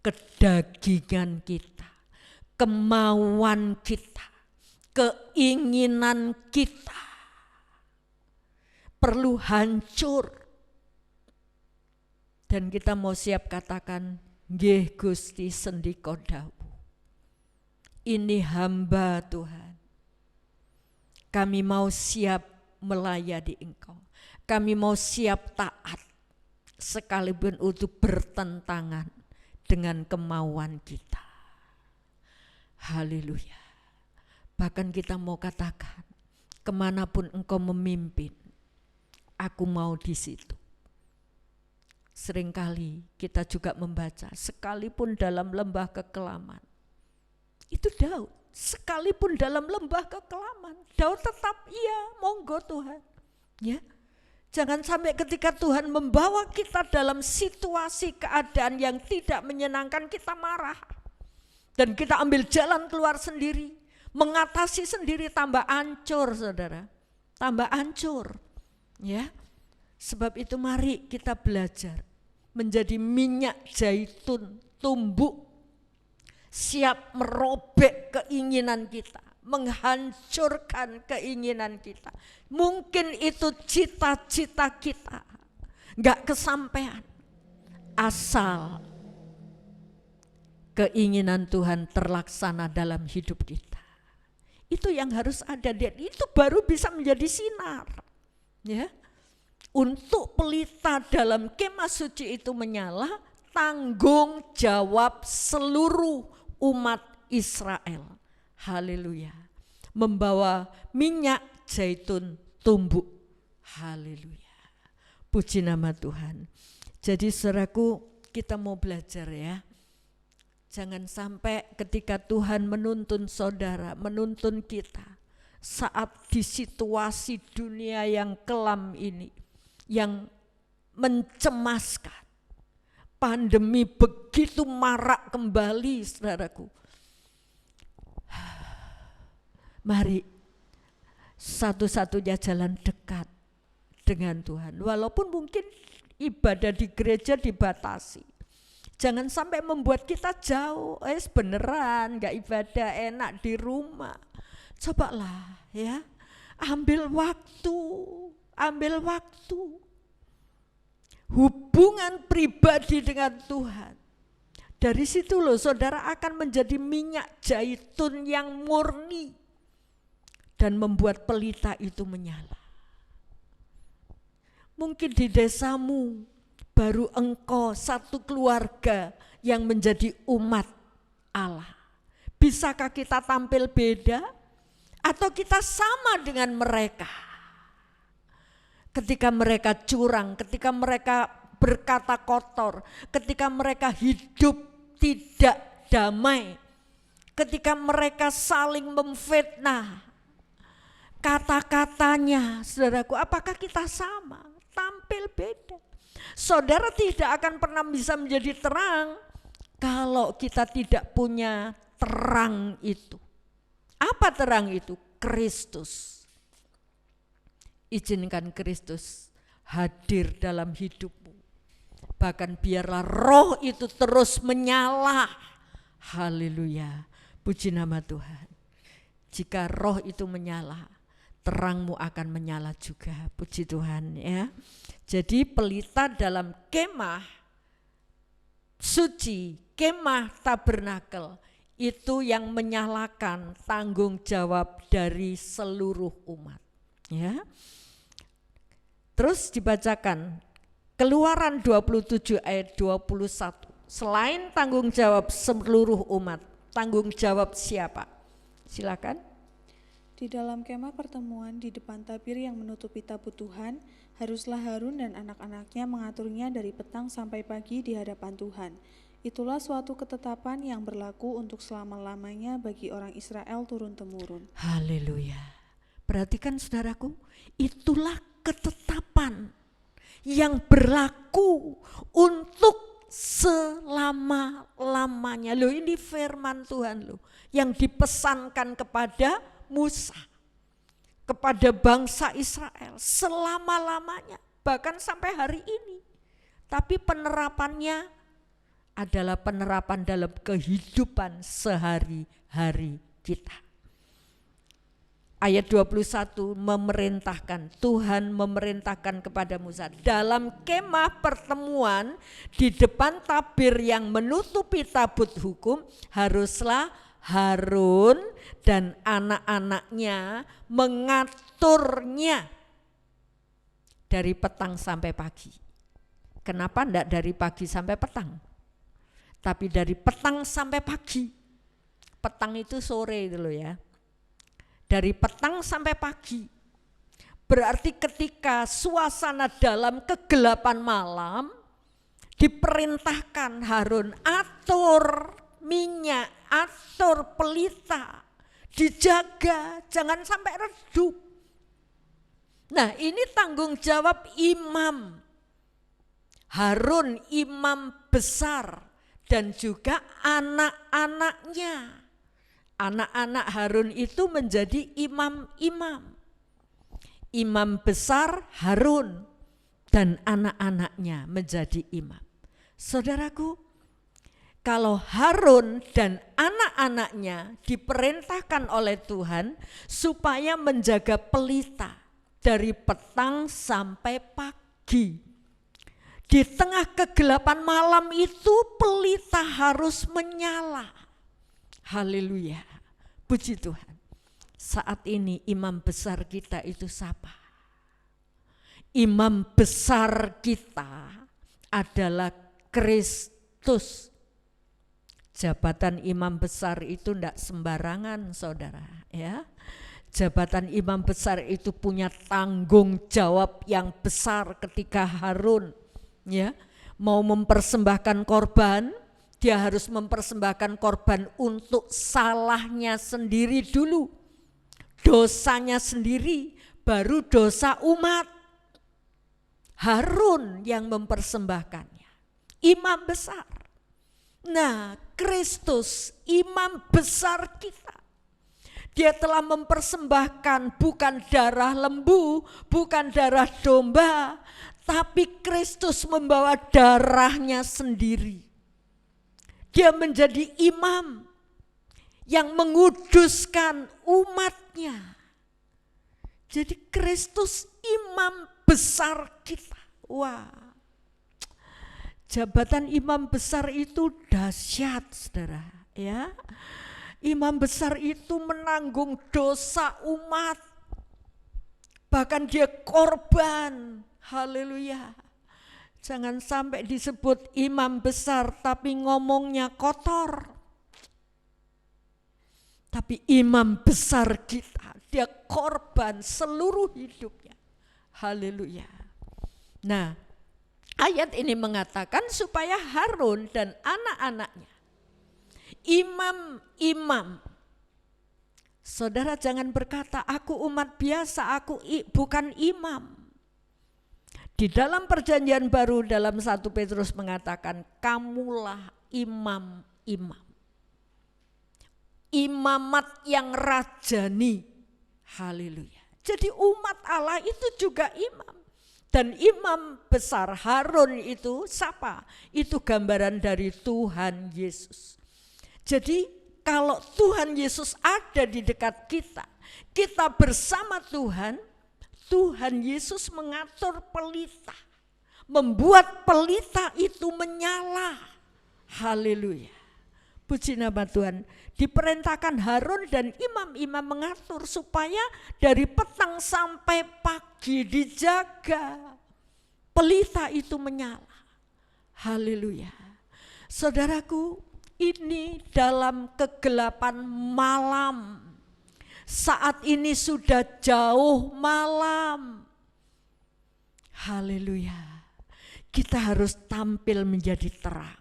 kedagingan kita, kemauan kita, keinginan kita. Perlu hancur. Dan kita mau siap katakan, nggih Gusti sendika dawuh. Ini hamba Tuhan. Kami mau siap melayani Engkau. Kami mau siap taat. Sekalipun itu bertentangan dengan kemauan kita. Haleluya. Bahkan kita mau katakan, kemanapun Engkau memimpin, aku mau di situ. Seringkali kita juga membaca, sekalipun dalam lembah kekelaman. Itu Daud, sekalipun dalam lembah kekelaman, Daud tetap iya, monggo Tuhan. Ya, jangan sampai ketika Tuhan membawa kita dalam situasi keadaan yang tidak menyenangkan, kita marah. Dan kita ambil jalan keluar sendiri, mengatasi sendiri, tambah hancur saudara, tambah hancur. Ya, sebab itu mari kita belajar menjadi minyak zaitun tumbuk. siap merobek keinginan kita, menghancurkan keinginan kita. Mungkin itu cita-cita kita gak kesampaian, asal keinginan Tuhan terlaksana dalam hidup kita. Itu yang harus ada, dan itu baru bisa menjadi sinar. Ya, untuk pelita dalam kemah suci itu menyala, tanggung jawab seluruh umat Israel. Haleluya. Membawa minyak zaitun tumbuk. Haleluya. Puji nama Tuhan. Jadi saudaraku, kita mau belajar ya. Jangan sampai ketika Tuhan menuntun saudara, menuntun kita, saat di situasi dunia yang kelam ini, yang mencemaskan, pandemi begitu marak kembali saudaraku. Mari satu-satunya jalan dekat dengan Tuhan. Walaupun mungkin ibadah di gereja dibatasi. Jangan sampai membuat kita jauh. Beneran gak ibadah enak di rumah. Cobalah ya, ambil waktu. Hubungan pribadi dengan Tuhan. Dari situ loh saudara akan menjadi minyak zaitun yang murni. Dan membuat pelita itu menyala. Mungkin di desamu baru engkau satu keluarga yang menjadi umat Allah. Bisakah kita tampil beda? Atau kita sama dengan mereka? Ketika mereka curang, ketika mereka berkata kotor, ketika mereka hidup tidak damai, ketika mereka saling memfitnah, kata-katanya, saudaraku, apakah kita sama? Tampil beda. Saudara tidak akan pernah bisa menjadi terang kalau kita tidak punya terang itu. Apa terang itu? Kristus. Izinkan Kristus hadir dalam hidupmu. Bahkan biarlah roh itu terus menyala. Haleluya. Puji nama Tuhan. Jika roh itu menyala, terangmu akan menyala juga. Puji Tuhan ya. Jadi pelita dalam kemah suci, kemah tabernakel, itu yang menyalakan tanggung jawab dari seluruh umat. Ya. Terus dibacakan Keluaran 27 ayat 21. Selain tanggung jawab seluruh umat, tanggung jawab siapa? Silakan. Di dalam kemah pertemuan di depan tabir yang menutupi tabut Tuhan, haruslah Harun dan anak-anaknya mengaturnya dari petang sampai pagi di hadapan Tuhan. Itulah suatu ketetapan yang berlaku untuk selama-lamanya bagi orang Israel turun-temurun. Haleluya. Perhatikan saudaraku, itulah ketetapan yang berlaku untuk selama-lamanya. Loh, ini firman Tuhan loh, yang dipesankan kepada Musa, kepada bangsa Israel selama-lamanya, bahkan sampai hari ini. Tapi penerapannya adalah penerapan dalam kehidupan sehari-hari kita. Ayat 21 memerintahkan, Tuhan memerintahkan kepada Musa, dalam kemah pertemuan di depan tabir yang menutupi tabut hukum, haruslah Harun dan anak-anaknya mengaturnya dari petang sampai pagi. Kenapa enggak dari pagi sampai petang? Tapi dari petang sampai pagi. Petang itu sore itu loh ya. Dari petang sampai pagi. Berarti ketika suasana dalam kegelapan malam, diperintahkan Harun atur minyak, atur pelita, dijaga, jangan sampai redup. Nah, ini tanggung jawab imam. Harun imam besar dan juga anak-anaknya. Anak-anak Harun itu menjadi imam-imam. Imam besar Harun dan anak-anaknya menjadi imam. Saudaraku, kalau Harun dan anak-anaknya diperintahkan oleh Tuhan supaya menjaga pelita dari petang sampai pagi. Di tengah kegelapan malam itu pelita harus menyala. Haleluya, puji Tuhan. Saat ini imam besar kita itu siapa? Imam besar kita adalah Kristus. Jabatan imam besar itu tidak sembarangan, saudara, ya. Jabatan imam besar itu punya tanggung jawab yang besar. Ketika Harun ya mau mempersembahkan korban, dia harus mempersembahkan korban untuk salahnya sendiri dulu, dosanya sendiri, baru dosa umat. Harun yang mempersembahkannya, imam besar. Nah, Kristus imam besar kita. Dia telah mempersembahkan bukan darah lembu, bukan darah domba, tapi Kristus membawa darahnya sendiri. Dia menjadi imam yang menguduskan umatnya. Jadi Kristus imam besar kita. Wah, jabatan imam besar itu dahsyat, saudara, ya. Imam besar itu menanggung dosa umat. Bahkan dia korban. Haleluya. Jangan sampai disebut imam besar tapi ngomongnya kotor. Tapi imam besar kita, dia korban seluruh hidupnya. Haleluya. Nah, ayat ini mengatakan supaya Harun dan anak-anaknya, imam-imam. Saudara jangan berkata, aku umat biasa, aku bukan imam. Di dalam perjanjian baru dalam 1 Petrus mengatakan, kamulah imam-imam. Imamat yang rajani. Haleluya. Jadi umat Allah itu juga imam. Dan imam besar Harun itu siapa? Itu gambaran dari Tuhan Yesus. Jadi kalau Tuhan Yesus ada di dekat kita, kita bersama Tuhan, Tuhan Yesus mengatur pelita, membuat pelita itu menyala. Haleluya. Puji nama Tuhan. Diperintahkan Harun dan imam-imam mengatur supaya dari petang sampai pagi dijaga pelita itu menyala. Haleluya. Saudaraku, ini dalam kegelapan malam. Saat ini sudah jauh malam. Haleluya. Kita harus tampil menjadi terang.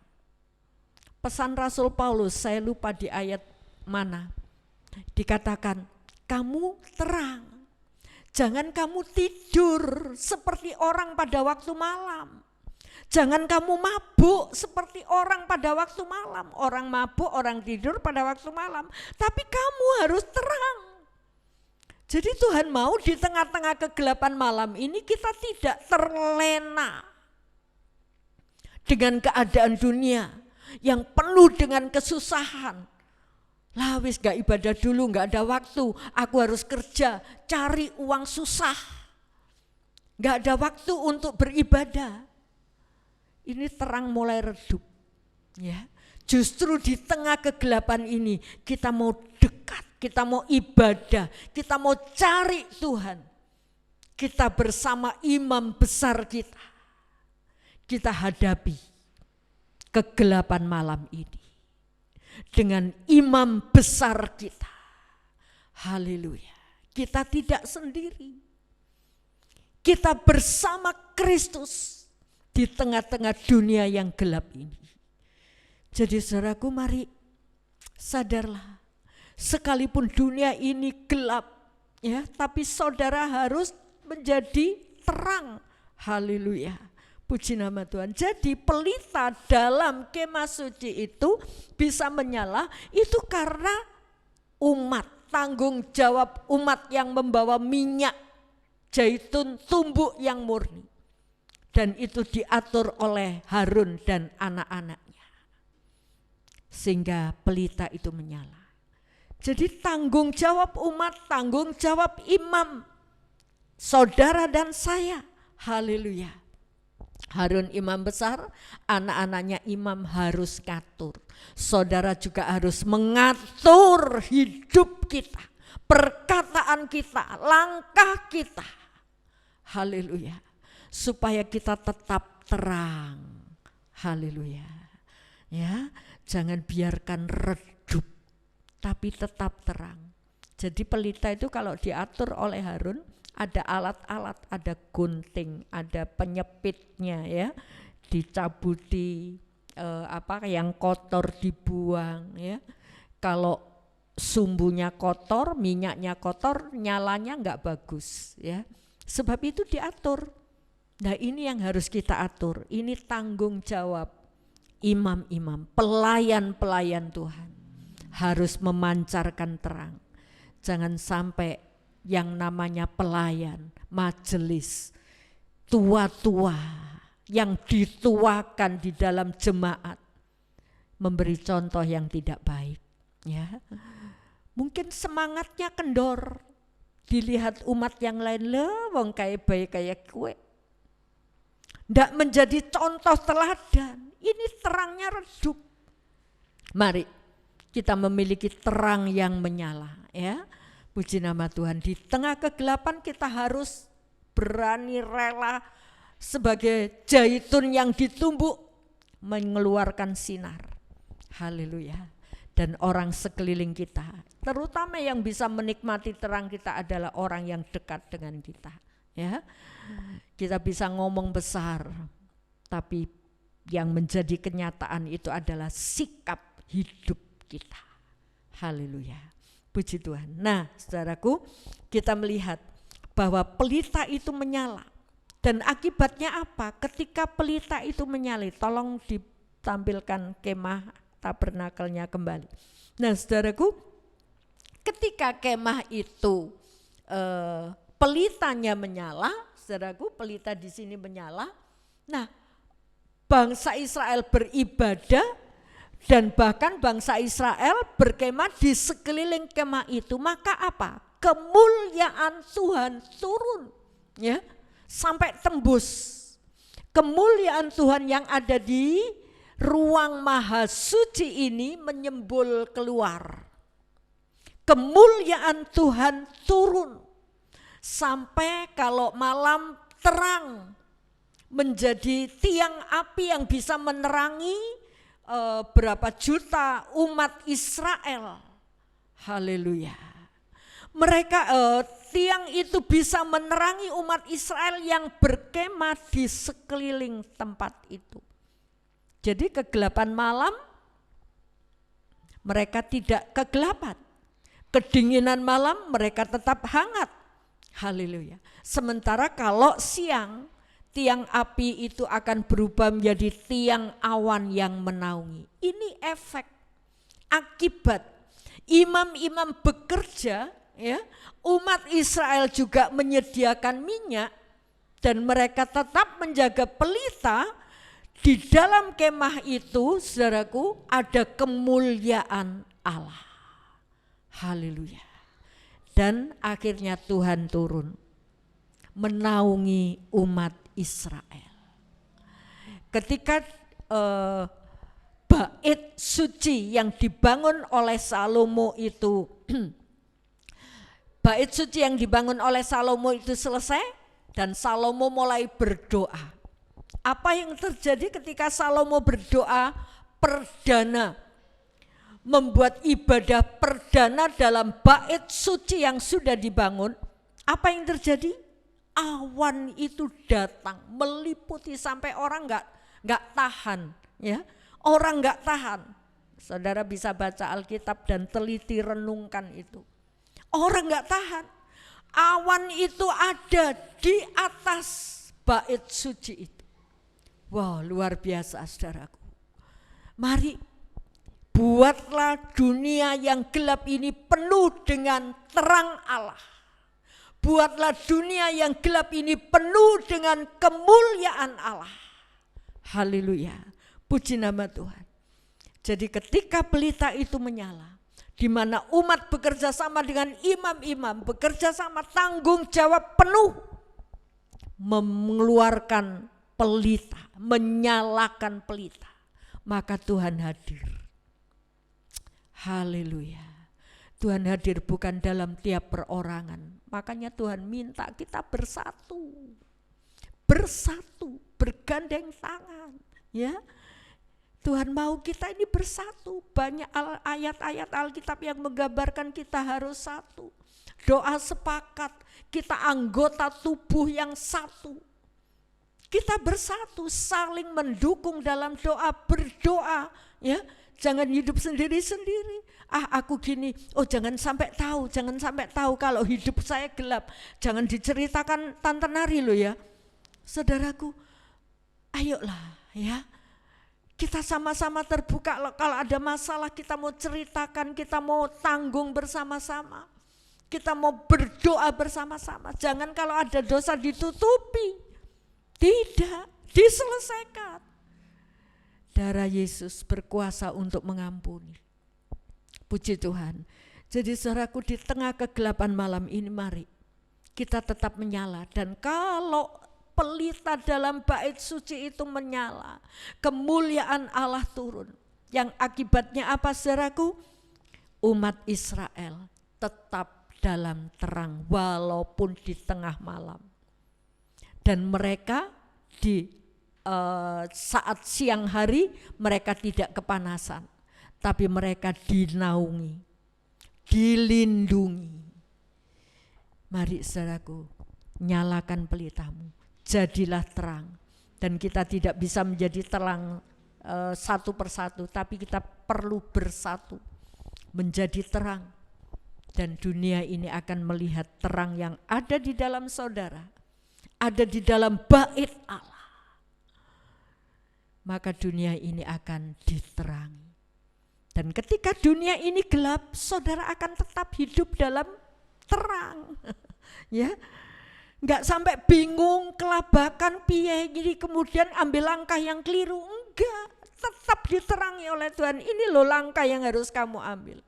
Pesan Rasul Paulus, saya lupa di ayat mana, dikatakan, kamu terang. Jangan kamu tidur seperti orang pada waktu malam. Jangan kamu mabuk seperti orang pada waktu malam. Orang mabuk, orang tidur pada waktu malam. Tapi kamu harus terang. Jadi Tuhan mau di tengah-tengah kegelapan malam ini kita tidak terlena dengan keadaan dunia yang penuh dengan kesusahan. Lah wis gak ibadah dulu, gak ada waktu, aku harus kerja, cari uang susah. Gak ada waktu untuk beribadah. Ini terang mulai redup. Ya. Justru di tengah kegelapan ini kita mau dekat, kita mau ibadah, kita mau cari Tuhan. Kita bersama imam besar kita. Kita hadapi kegelapan malam ini dengan imam besar kita. Haleluya. Kita tidak sendiri. Kita bersama Kristus di tengah-tengah dunia yang gelap ini. Jadi saudaraku, mari sadarlah, sekalipun dunia ini gelap ya, tapi saudara harus menjadi terang. Haleluya. Puji nama Tuhan. Jadi pelita dalam kemah suci itu bisa menyala itu karena umat, tanggung jawab umat yang membawa minyak zaitun tumbuk yang murni. Dan itu diatur oleh Harun dan anak-anaknya. sehingga pelita itu menyala. Jadi tanggung jawab umat, tanggung jawab imam, saudara dan saya. Haleluya. Harun imam besar, anak-anaknya imam harus ngatur. Saudara juga harus mengatur hidup kita, perkataan kita, langkah kita. Haleluya. Supaya kita tetap terang. Haleluya. Ya, jangan biarkan redup, tapi tetap terang. Jadi pelita itu kalau diatur oleh Harun, ada alat-alat, ada gunting, ada penyepitnya ya, dicabuti, yang kotor dibuang ya. Kalau sumbunya kotor, minyaknya kotor, nyalanya enggak bagus ya. Sebab itu diatur. Nah ini yang harus kita atur, ini tanggung jawab imam-imam, pelayan-pelayan Tuhan. Harus memancarkan terang. Jangan sampai yang namanya pelayan, majelis, tua-tua yang dituakan di dalam jemaat memberi contoh yang tidak baik ya. Mungkin semangatnya kendor, dilihat umat yang lain, lah wong kayak baik kayak kue, ndak menjadi contoh teladan. Ini terangnya redup. Mari kita memiliki terang yang menyala ya. Puji nama Tuhan, di tengah kegelapan kita harus berani rela sebagai zaitun yang ditumbuk mengeluarkan sinar. Haleluya. Dan orang sekeliling kita, terutama yang bisa menikmati terang kita adalah orang yang dekat dengan kita. Ya, kita bisa ngomong besar, tapi yang menjadi kenyataan itu adalah sikap hidup kita. Haleluya. Puji Tuhan. Nah, saudaraku, kita melihat bahwa pelita itu menyala. Dan akibatnya apa? Ketika pelita itu menyala, tolong ditampilkan kemah tabernakelnya kembali. Nah, saudaraku, ketika kemah itu pelitanya menyala, saudaraku, pelita di sini menyala. Nah, bangsa Israel beribadah dan bahkan bangsa Israel berkemah di sekeliling kemah itu, maka apa? Kemuliaan Tuhan turun ya, sampai tembus. Kemuliaan Tuhan yang ada di ruang maha suci ini menyembul keluar. Kemuliaan Tuhan turun sampai kalau malam terang menjadi tiang api yang bisa menerangi berapa juta umat Israel. Haleluya. Mereka tiang itu bisa menerangi umat Israel yang berkemah di sekeliling tempat itu. Jadi kegelapan malam mereka tidak kegelapan. Kedinginan malam mereka tetap hangat. Haleluya. Sementara kalau siang, tiang api itu akan berubah menjadi tiang awan yang menaungi. Ini efek, akibat imam-imam bekerja ya, umat Israel juga menyediakan minyak dan mereka tetap menjaga pelita. Di dalam kemah itu, saudaraku, ada kemuliaan Allah. Haleluya. Dan akhirnya Tuhan turun menaungi umat Israel. Ketika bait suci yang dibangun oleh Salomo itu bait suci yang dibangun oleh Salomo itu selesai dan Salomo mulai berdoa. Apa yang terjadi ketika Salomo berdoa perdana, membuat ibadah perdana dalam bait suci yang sudah dibangun? Apa yang terjadi? Awan itu datang meliputi sampai orang nggak tahan ya, orang nggak tahan. Saudara bisa baca Alkitab dan teliti renungkan itu. Orang nggak tahan, awan itu ada di atas bait suci itu. Wow, luar biasa saudaraku. Mari buatlah dunia yang gelap ini penuh dengan terang Allah. Buatlah dunia yang gelap ini penuh dengan kemuliaan Allah. Haleluya. Puji nama Tuhan. Jadi ketika pelita itu menyala, di mana umat bekerja sama dengan imam-imam, bekerja sama tanggung jawab penuh, mengeluarkan pelita, menyalakan pelita, maka Tuhan hadir. Haleluya. Tuhan hadir bukan dalam tiap perorangan. Makanya Tuhan minta kita bersatu. Bersatu, bergandeng tangan, ya. Tuhan mau kita ini bersatu. Banyak ayat-ayat Alkitab yang menggambarkan kita harus satu. Doa sepakat, kita anggota tubuh yang satu. Kita bersatu, saling mendukung dalam doa, berdoa, ya. Jangan hidup sendiri-sendiri. Aku gini, jangan sampai tahu kalau hidup saya gelap. Jangan diceritakan Tante Nari loh ya. Saudaraku, ayolah ya. Kita sama-sama terbuka, kalau ada masalah kita mau ceritakan, kita mau tanggung bersama-sama. Kita mau berdoa bersama-sama. Jangan kalau ada dosa ditutupi. Tidak, diselesaikan. Darah Yesus berkuasa untuk mengampuni. Puji Tuhan. Jadi saudaraku, di tengah kegelapan malam ini mari kita tetap menyala. Dan kalau pelita dalam bait suci itu menyala, kemuliaan Allah turun. Yang akibatnya apa saudaraku? Umat Israel tetap dalam terang walaupun di tengah malam. Dan mereka di saat siang hari mereka tidak kepanasan, tapi mereka dinaungi, dilindungi. Mari saudaraku, nyalakan pelitamu, jadilah terang. Dan kita tidak bisa menjadi terang satu persatu, tapi kita perlu bersatu menjadi terang. Dan dunia ini akan melihat terang yang ada di dalam saudara, ada di dalam bait Allah. Maka dunia ini akan diterangi. Dan ketika dunia ini gelap, saudara akan tetap hidup dalam terang. Ya, enggak sampai bingung, kelabakan, piye, jadi kemudian ambil langkah yang keliru. Enggak, tetap diterangi oleh Tuhan. Ini loh langkah yang harus kamu ambil.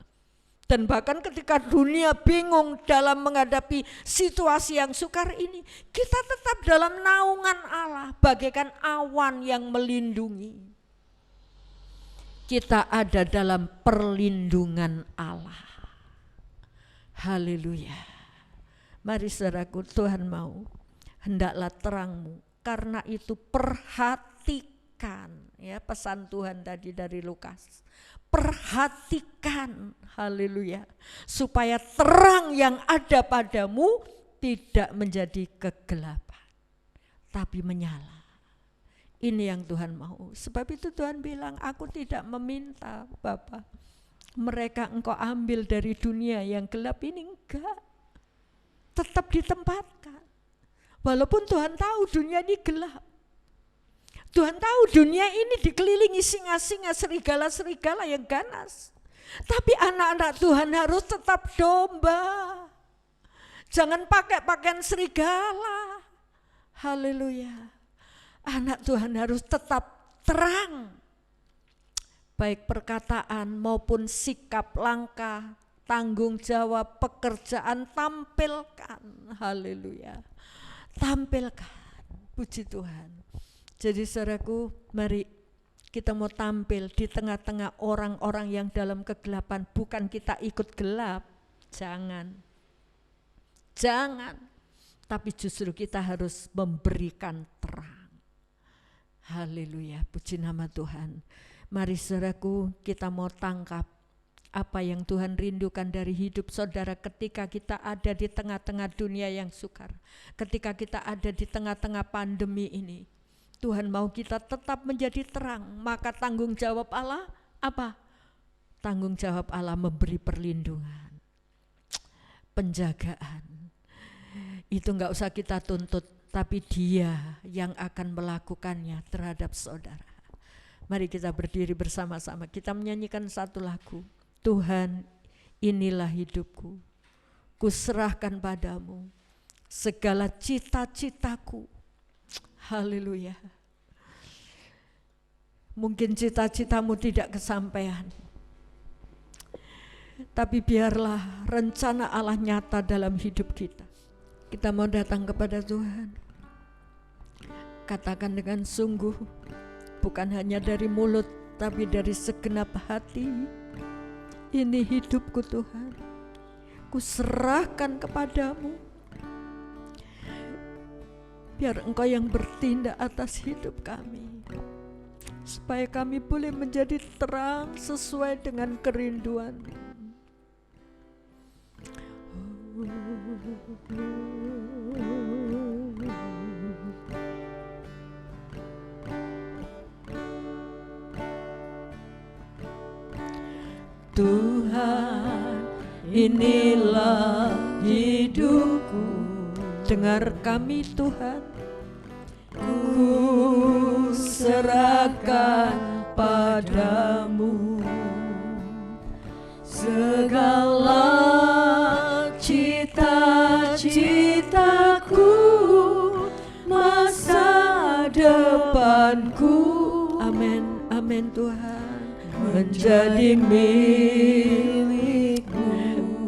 Dan bahkan ketika dunia bingung dalam menghadapi situasi yang sukar ini, kita tetap dalam naungan Allah bagaikan awan yang melindungi. Kita ada dalam perlindungan Allah. Haleluya. Mari saudaraku, Tuhan mau hendaklah terangmu. Karena itu perhatikan, ya pesan Tuhan tadi dari Lukas. Perhatikan, haleluya, supaya terang yang ada padamu tidak menjadi kegelapan, tapi menyala. Ini yang Tuhan mau. Sebab itu Tuhan bilang, aku tidak meminta Bapa, mereka engkau ambil dari dunia yang gelap ini, enggak. Tetap ditempatkan. Walaupun Tuhan tahu dunia ini gelap. Tuhan tahu dunia ini dikelilingi singa-singa, serigala-serigala yang ganas. Tapi anak-anak Tuhan harus tetap domba. Jangan pakai pakaian serigala. Haleluya. Anak Tuhan harus tetap terang. Baik perkataan maupun sikap, langkah, tanggung jawab, pekerjaan, tampilkan. Haleluya. Tampilkan. Puji Tuhan. Jadi saudaraku, mari kita mau tampil di tengah-tengah orang-orang yang dalam kegelapan. Bukan kita ikut gelap, jangan. Tapi justru kita harus memberikan terang. Haleluya, puji nama Tuhan. Mari saudaraku, kita mau tangkap apa yang Tuhan rindukan dari hidup saudara ketika kita ada di tengah-tengah dunia yang sukar. Ketika kita ada di tengah-tengah pandemi ini. Tuhan mau kita tetap menjadi terang, maka tanggung jawab Allah apa? Tanggung jawab Allah memberi perlindungan, penjagaan. Itu enggak usah kita tuntut, tapi Dia yang akan melakukannya terhadap saudara. Mari kita berdiri bersama-sama, kita menyanyikan satu lagu. Tuhan, inilah hidupku, kuserahkan padamu segala cita-citaku. Haleluya. Mungkin cita-citamu tidak kesampaian, tapi biarlah rencana Allah nyata dalam hidup kita. Kita mau datang kepada Tuhan, katakan dengan sungguh, bukan hanya dari mulut, tapi dari segenap hati. Ini hidupku Tuhan, ku serahkan kepadamu. Biar Engkau yang bertindak atas hidup kami, supaya kami boleh menjadi terang sesuai dengan kerinduan. Tuhan, inilah hidupku. Dengar kami Tuhan, ku serahkan padamu segala cita-citaku, masa depanku. Amin, amin Tuhan, menjadi milikmu.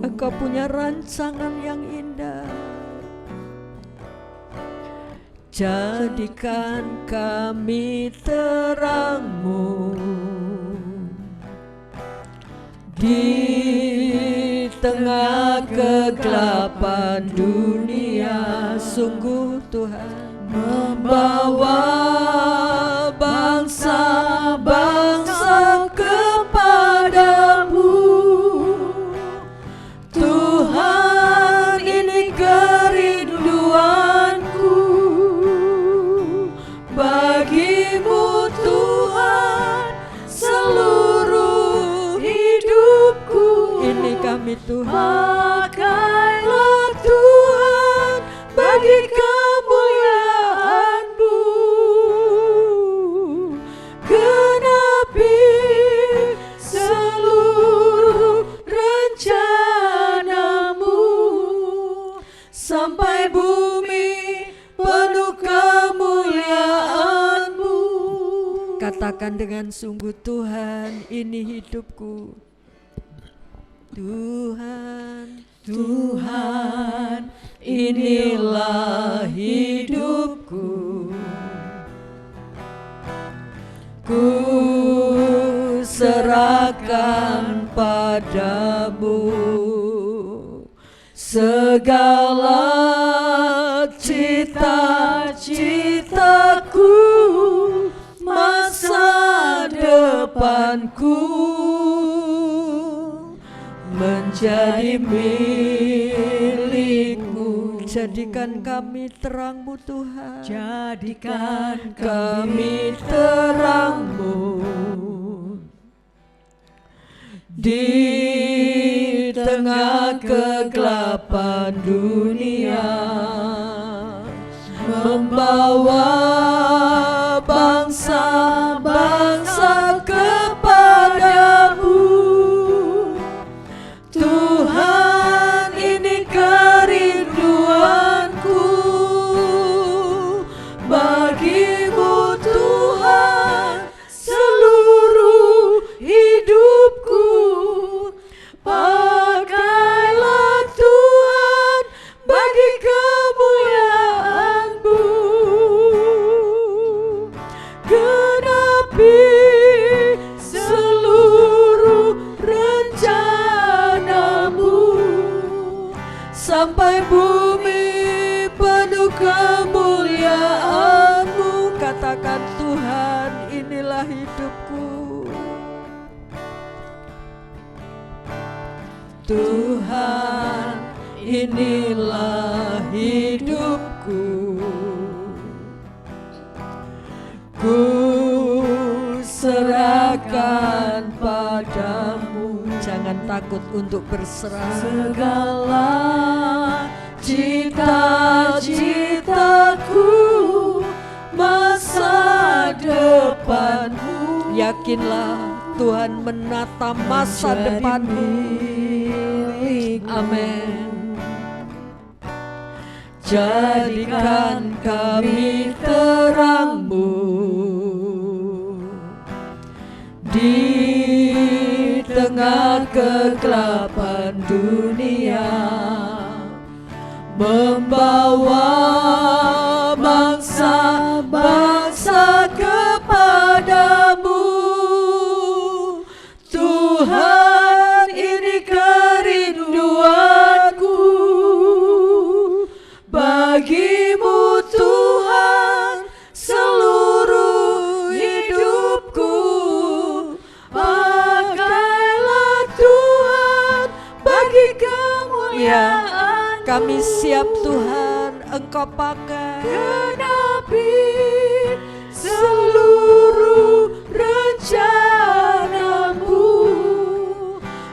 Engkau punya rancangan yang indah. Jadikan kami terang-Mu di tengah kegelapan dunia. Sungguh Tuhan membawa bangsa-bangsa kepadamu. Tuhan, ini kerinduanku bagimu Tuhan, seluruh hidupku. Ini kami Tuhan, pakailah Tuhan bagi kemuliaan-Mu. Genapi seluruh rencana-Mu, sampai bumi penuh kemuliaan-Mu. Katakan dengan sungguh, Tuhan, ini hidupku. Tuhan, Tuhan, inilah hidupku. Ku serahkan padamu segala cita-citaku, masa depanku, menjadi milik-Mu. Jadikan kami terang-Mu Tuhan, jadikan kami terang-Mu di tengah kegelapan dunia, membawa bangsa-bangsa kepadamu. Tuhan, ini kerinduanku bagimu Tuhan, seluruh hidupku. Pakailah Tuhan bagi kemuliaan-Mu. Genapi seluruh rencana-Mu, sampai bumi penuh kemuliaan-Mu. Katakan, Tuhan, inilah hidupku. Tuhan, inilah hidupku. Ku serahkan padamu. Jangan takut untuk berserah. Segala cita-citaku, masa depanmu. Yakinlah Tuhan menata masa depanmu. Amin. Jadikan kami terang-Mu kegelapan dunia, membawa bangsa-bangsa kepadamu. Tuhan, ini kerinduanku, bagimu Tuhan seluruh hidupku. Pakailah Tuhan bagi kemuliaan. Kami siap Tuhan, Engkau pakai. Genapi seluruh rencanamu,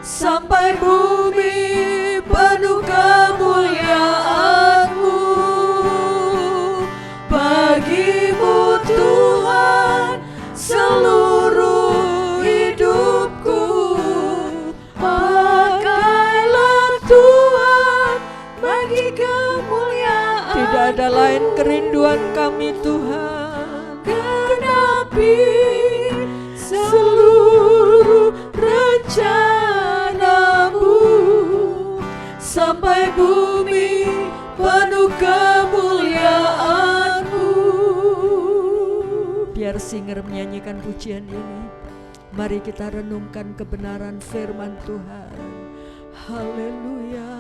sampai bumi penuh kemuliaan-Mu. Bagimu Tuhan seluruh hidupku. Pakailah Tuhan bagi kemuliaan. Tidak ada lain kerinduan kami Tuhan. Genapi seluruh rencana-Mu, sampai bumi penuh kemuliaan-Mu. Biar singer menyanyikan pujian ini, mari kita renungkan kebenaran firman Tuhan. Haleluya.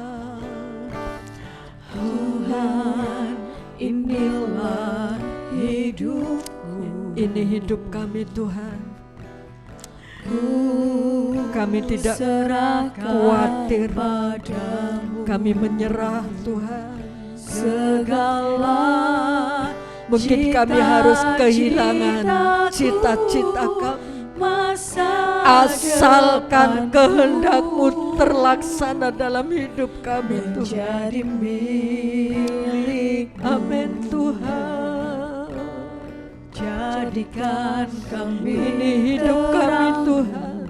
Tuhan, inilah hidupku. Ini hidup kami Tuhan. Kami tidak khawatir padamu. Kami menyerah Tuhan. Segala mungkin kami harus kehilangan cita-cita kami, asalkan kehendak-Mu terlaksana dalam hidup kami Tuhan. Amin Tuhan. Jadikan kami, ini hidup kami Tuhan.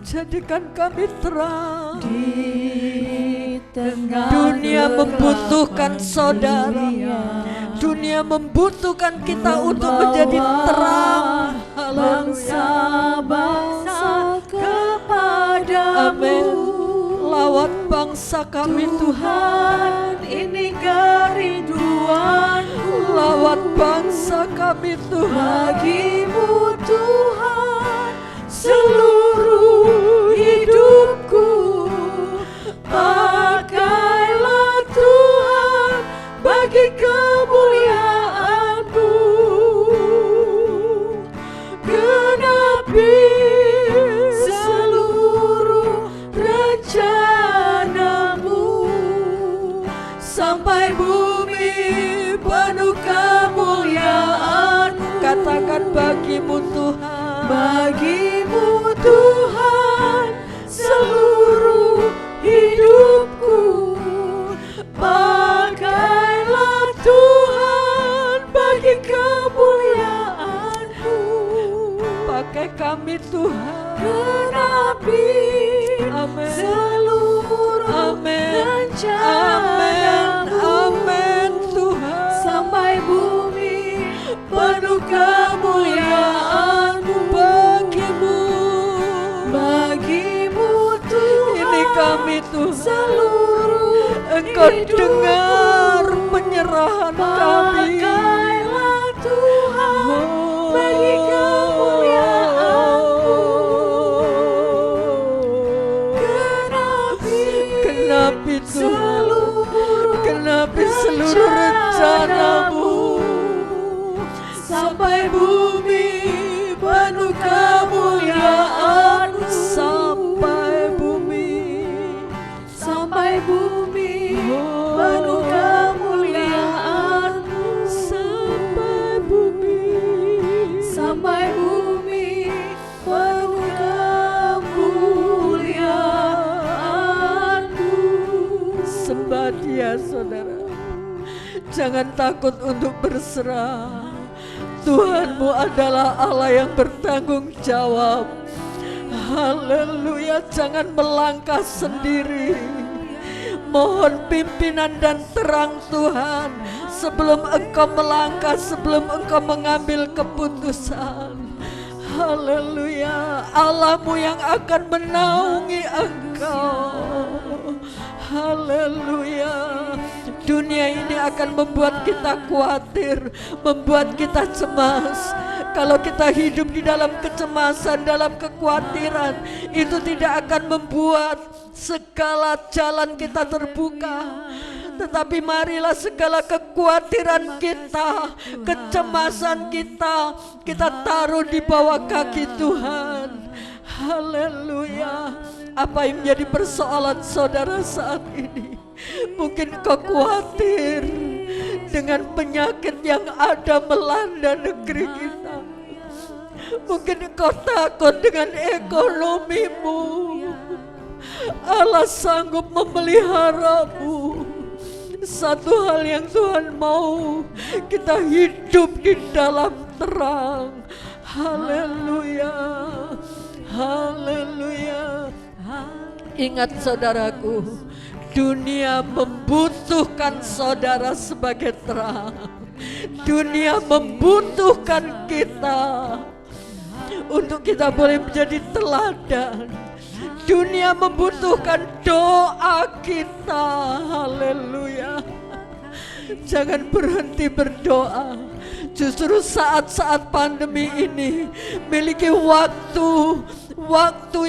Jadikan kami terang di tengah dunia. Membutuhkan saudara, dunia membutuhkan kita untuk menjadi terang. Bangsa-bangsa kepadamu. Amin. Lawat bangsa kami Tuhan, ini kerinduanku. Lawat bangsa kami Tuhan. Bagimu Tuhan seluruh hidupku. Pakailah Tuhan bagi kemuliaan-Mu. Genapi seluruh rencana-Mu, sampai bumi penuh kemuliaan-Mu. Katakan bagimu Tuhan, bagimu Tuhan seluruh hidupku. Pakailah Tuhan bagi kemuliaan-Mu. Pakai kami Tuhan. Genapi seluruh rencana-Mu. Amin Tuhan. Sampai bumi penuh kemuliaan-Mu. Bagimu Tuhan. Ini kami Tuhan. Seluruh Engkau dengar penyerahan kami. Pakailah Tuhan bagi kemuliaan-Mu. Genapi Tuhan, genapi seluruh rencana-Mu, sampai bumi penuh kemuliaan-Mu. Sampai bumi penuh kemuliaan-Mu. Sampai bumi penuh kemuliaan-Mu. Sembah Dia saudara. Jangan takut untuk berserah. Tuhanmu adalah Allah yang bertanggung jawab. Haleluya. Jangan melangkah sendiri. Mohon pimpinan dan terang Tuhan sebelum engkau melangkah, sebelum engkau mengambil keputusan. Haleluya, Allahmu yang akan menaungi engkau. Haleluya. Dunia ini akan membuat kita khawatir, membuat kita cemas. Kalau kita hidup di dalam kecemasan, dalam kekhawatiran, itu tidak akan membuat segala jalan kita terbuka. Tetapi marilah segala kekhawatiran kita, kecemasan kita taruh di bawah kaki Tuhan. Haleluya. Apa yang menjadi persoalan saudara saat ini? Mungkin kau khawatir dengan penyakit yang ada melanda negeri kita. Mungkin kau takut dengan ekonomimu. Allah sanggup memeliharamu. Satu hal yang Tuhan mau, kita hidup di dalam terang. Haleluya. Haleluya. Ingat saudaraku, dunia membutuhkan saudara sebagai terang. Dunia membutuhkan kita untuk kita boleh menjadi teladan. Dunia membutuhkan doa kita. Haleluya. Jangan berhenti berdoa. Justru saat-saat pandemi ini miliki waktu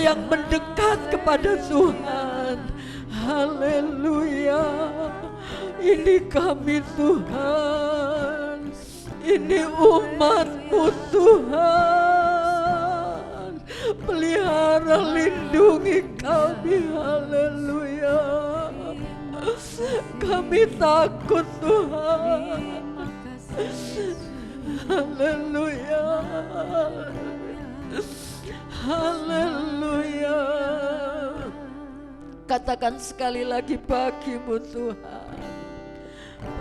yang mendekat kepada Tuhan. Haleluya. Ini kami Tuhan, ini umat-Mu Tuhan. Pelihara, lindungi kami. Haleluya. Kami takut Tuhan. Haleluya. Haleluya. Katakan sekali lagi, bagi-Mu Tuhan.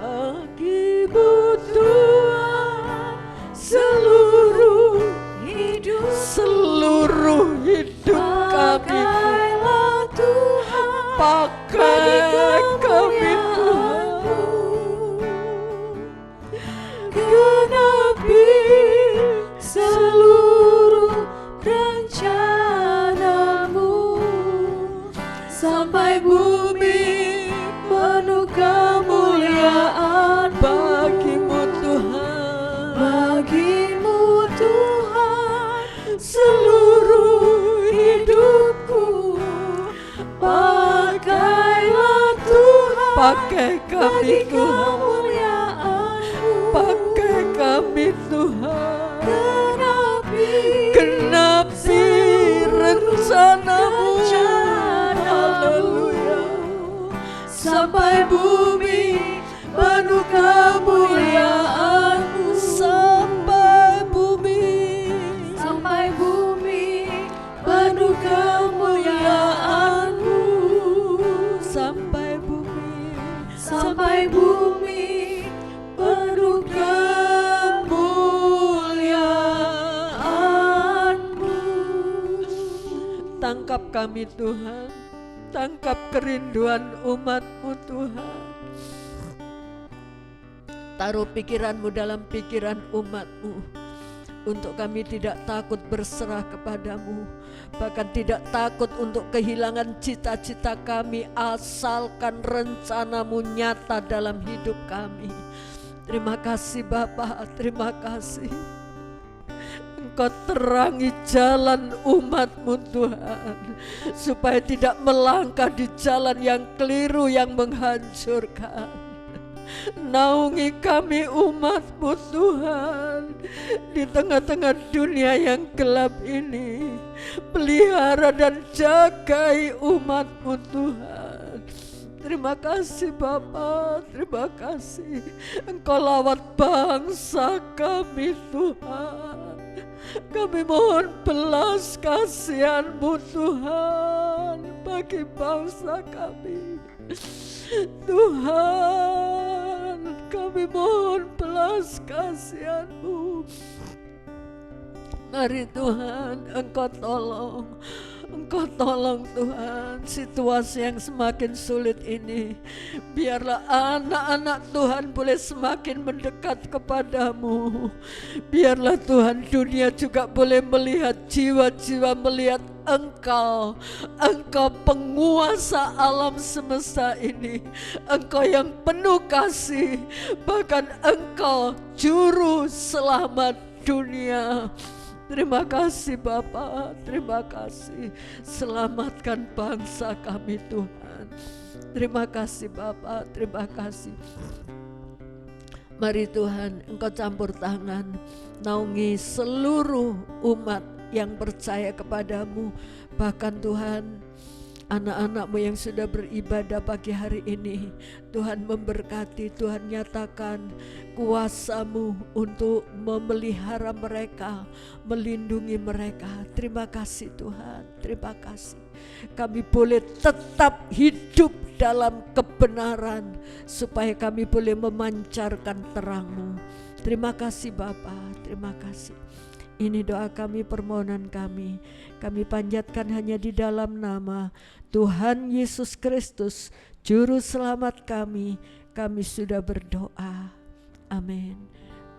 Bagi-Mu Tuhan seluruh hidup kami. Pakailah Tuhan, Pakai kami Tuhan. genapi seluruh rencana-Mu, sampai bumi penuh kemuliaan Bagi-Mu Tuhan. Bagi-Mu Tuhan seluruh hidupku. Pakailah Tuhan, Pakai kami bagi Tuhan. kemuliaan-Mu. Pakai kami Tuhan. Genapi rencana-Mu. Haleluya. Sampai bumi penuh kemuliaan-Mu. Sampai bumi penuh kemuliaan-Mu. Sampai bumi penuh kemuliaan-Mu. Tangkap kami Tuhan. Tangkap kerinduan umat-Mu Tuhan. Taruh pikiran-Mu dalam pikiran umat-Mu, untuk kami tidak takut berserah kepadamu, bahkan tidak takut untuk kehilangan cita-cita kami, asalkan rencana-Mu nyata dalam hidup kami. Terima kasih Bapa, terima kasih. Engkau terangi jalan umat-Mu Tuhan, supaya tidak melangkah di jalan yang keliru, yang menghancurkan. Naungi kami umat-Mu Tuhan, di tengah-tengah dunia yang gelap ini. Pelihara dan jagai umat-Mu Tuhan. Terima kasih Bapa, terima kasih. Engkau lawat bangsa kami Tuhan. Kami mohon belas kasihan-Mu Tuhan bagi bangsa kami. Tuhan, kami mohon belas kasihan-Mu. Mari Tuhan, Engkau tolong Engkau tolong Tuhan situasi yang semakin sulit ini. Biarlah anak-anak Tuhan boleh semakin mendekat kepadamu. Biarlah Tuhan dunia juga boleh melihat jiwa-jiwa, melihat Engkau penguasa alam semesta ini. Engkau yang penuh kasih, bahkan Engkau juru selamat dunia. Terima kasih Bapa, terima kasih. Selamatkan bangsa kami Tuhan. Terima kasih Bapa, terima kasih. Mari Tuhan, Engkau campur tangan, naungi seluruh umat yang percaya kepadamu. Bahkan Tuhan, anak-anak-Mu yang sudah beribadah pagi hari ini, Tuhan memberkati, Tuhan nyatakan kuasa-Mu untuk memelihara mereka, melindungi mereka. Terima kasih Tuhan, terima kasih. Kami boleh tetap hidup dalam kebenaran, supaya kami boleh memancarkan terang-Mu. Terima kasih Bapa, terima kasih. Ini doa kami, permohonan kami. Kami panjatkan hanya di dalam nama Tuhan Yesus Kristus, Juru Selamat kami. Kami sudah berdoa. Amin.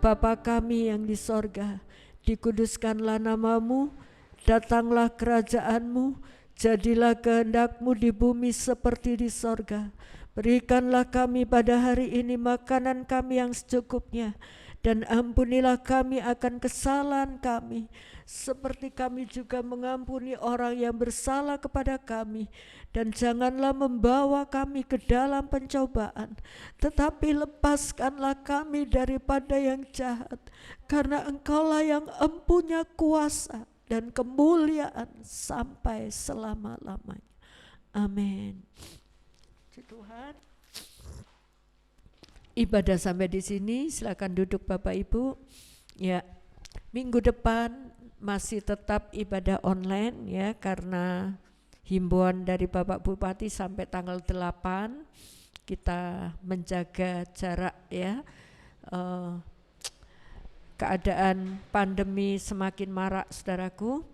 Bapa kami yang di sorga, dikuduskanlah namamu, datanglah kerajaan-Mu, jadilah kehendak-Mu di bumi seperti di sorga. Berikanlah kami pada hari ini makanan kami yang secukupnya, dan ampunilah kami akan kesalahan kami, seperti kami juga mengampuni orang yang bersalah kepada kami. Dan janganlah membawa kami ke dalam pencobaan, tetapi lepaskanlah kami daripada yang jahat. Karena Engkaulah yang empunya kuasa dan kemuliaan sampai selama-lamanya. Amin. Tuhan, ibadah sampai di sini. Silakan duduk Bapak Ibu. Ya, minggu depan masih tetap ibadah online ya, karena himbauan dari Bapak Bupati sampai tanggal 8 kita menjaga jarak ya. Keadaan pandemi semakin marak saudaraku.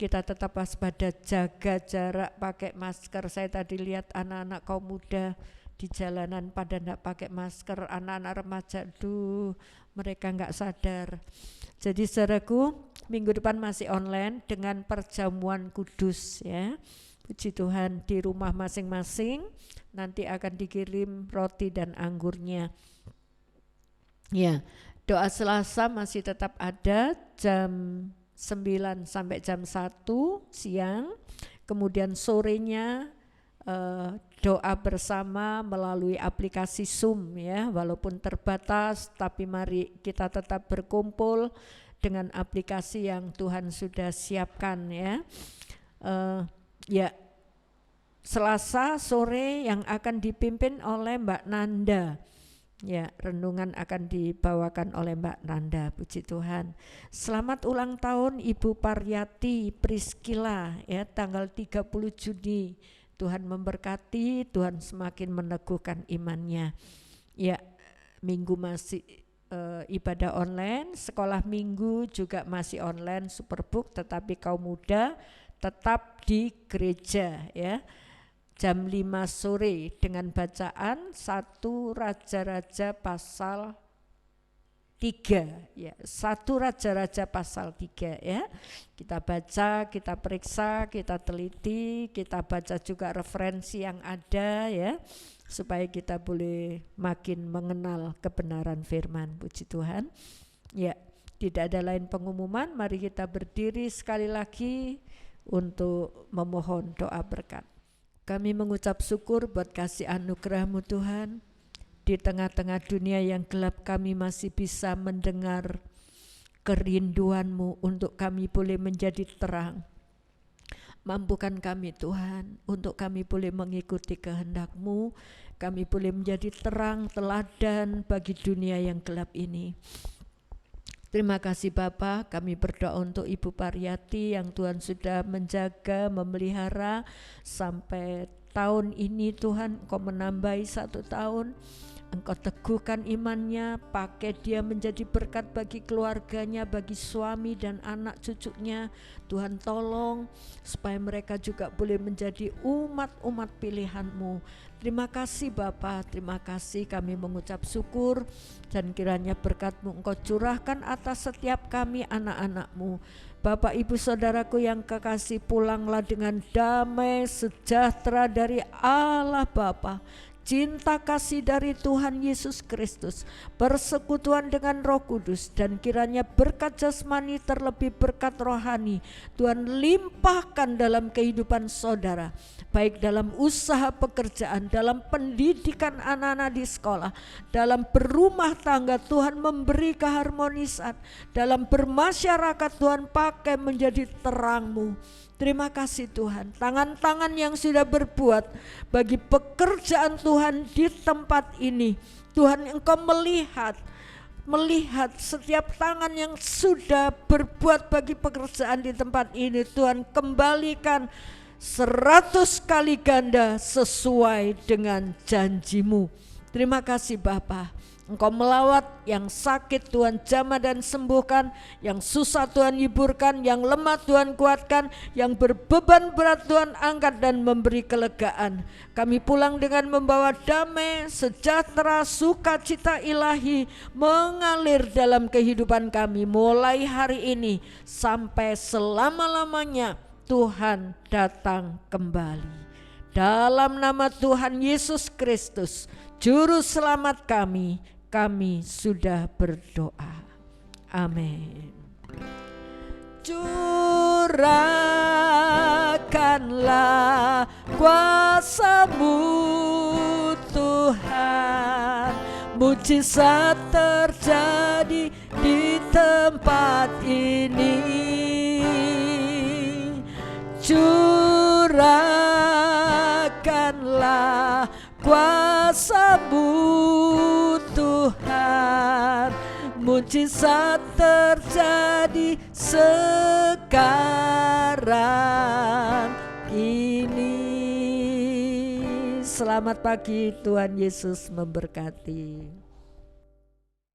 Kita tetap waspada, jaga jarak, pakai masker. Saya tadi lihat anak-anak kaum muda di jalanan pada enggak pakai masker, anak-anak remaja, mereka enggak sadar. Jadi saudaraku, minggu depan masih online dengan perjamuan kudus ya. Puji Tuhan, di rumah masing-masing nanti akan dikirim roti dan anggurnya. Ya, doa Selasa masih tetap ada jam 9 sampai jam 1 siang. Kemudian sorenya doa bersama melalui aplikasi Zoom ya, walaupun terbatas tapi mari kita tetap berkumpul dengan aplikasi yang Tuhan sudah siapkan ya. Ya, Selasa sore yang akan dipimpin oleh Mbak Nanda. Ya, renungan akan dibawakan oleh Mbak Nanda, puji Tuhan. Selamat ulang tahun Ibu Paryati Priskila ya, tanggal 30 Juni. Tuhan memberkati, Tuhan semakin meneguhkan imannya. Ya, minggu masih ibadah online, sekolah minggu juga masih online Superbook, tetapi kaum muda tetap di gereja ya. Jam 5 sore dengan bacaan 1 Raja-Raja pasal 3 ya, 1 Raja-Raja pasal 3 ya. Kita baca, kita periksa, kita teliti, kita baca juga referensi yang ada ya, supaya kita boleh makin mengenal kebenaran firman. Puji Tuhan. Ya, tidak ada lain pengumuman, mari kita berdiri sekali lagi untuk memohon doa berkat. Kami mengucap syukur buat kasih anugerah-Mu Tuhan. Di tengah-tengah dunia yang gelap kami masih bisa mendengar kerinduan-Mu untuk kami boleh menjadi terang. Mampukan kami Tuhan untuk kami boleh mengikuti kehendak-Mu. Kami boleh menjadi terang teladan bagi dunia yang gelap ini. Terima kasih Bapa, kami berdoa untuk Ibu Paryati yang Tuhan sudah menjaga, memelihara sampai tahun ini Tuhan, Engkau menambahi 1 tahun. Engkau teguhkan imannya, pakai dia menjadi berkat bagi keluarganya, bagi suami dan anak cucunya. Tuhan tolong supaya mereka juga boleh menjadi umat-umat pilihan-Mu. Terima kasih Bapa, terima kasih, kami mengucap syukur, dan kiranya berkat-Mu Engkau curahkan atas setiap kami anak-anak-Mu. Bapak Ibu Saudaraku yang kekasih, pulanglah dengan damai sejahtera dari Allah Bapa, cinta kasih dari Tuhan Yesus Kristus, persekutuan dengan Roh Kudus, dan kiranya berkat jasmani terlebih berkat rohani Tuhan limpahkan dalam kehidupan saudara, baik dalam usaha pekerjaan, dalam pendidikan anak-anak di sekolah, dalam berumah tangga Tuhan memberi keharmonisan, dalam bermasyarakat Tuhan pakai menjadi terang-Mu. Terima kasih Tuhan, tangan-tangan yang sudah berbuat bagi pekerjaan Tuhan di tempat ini. Tuhan, Engkau melihat setiap tangan yang sudah berbuat bagi pekerjaan di tempat ini. Tuhan, kembalikan 100 kali ganda sesuai dengan janji-Mu. Terima kasih Bapa. Engkau melawat yang sakit Tuhan jamah dan sembuhkan, yang susah Tuhan hiburkan, yang lemah Tuhan kuatkan, yang berbeban berat Tuhan angkat dan memberi kelegaan. Kami pulang dengan membawa damai, sejahtera, sukacita ilahi mengalir dalam kehidupan kami mulai hari ini sampai selama-lamanya Tuhan datang kembali. Dalam nama Tuhan Yesus Kristus, Juru Selamat kami sudah berdoa. Amin. Curahkanlah kuasa-Mu Tuhan, mujizat terjadi di tempat ini. Curahkanlah kuasa-Mu Tuhan, mujizat terjadi sekarang ini. Selamat pagi, Tuhan Yesus memberkati.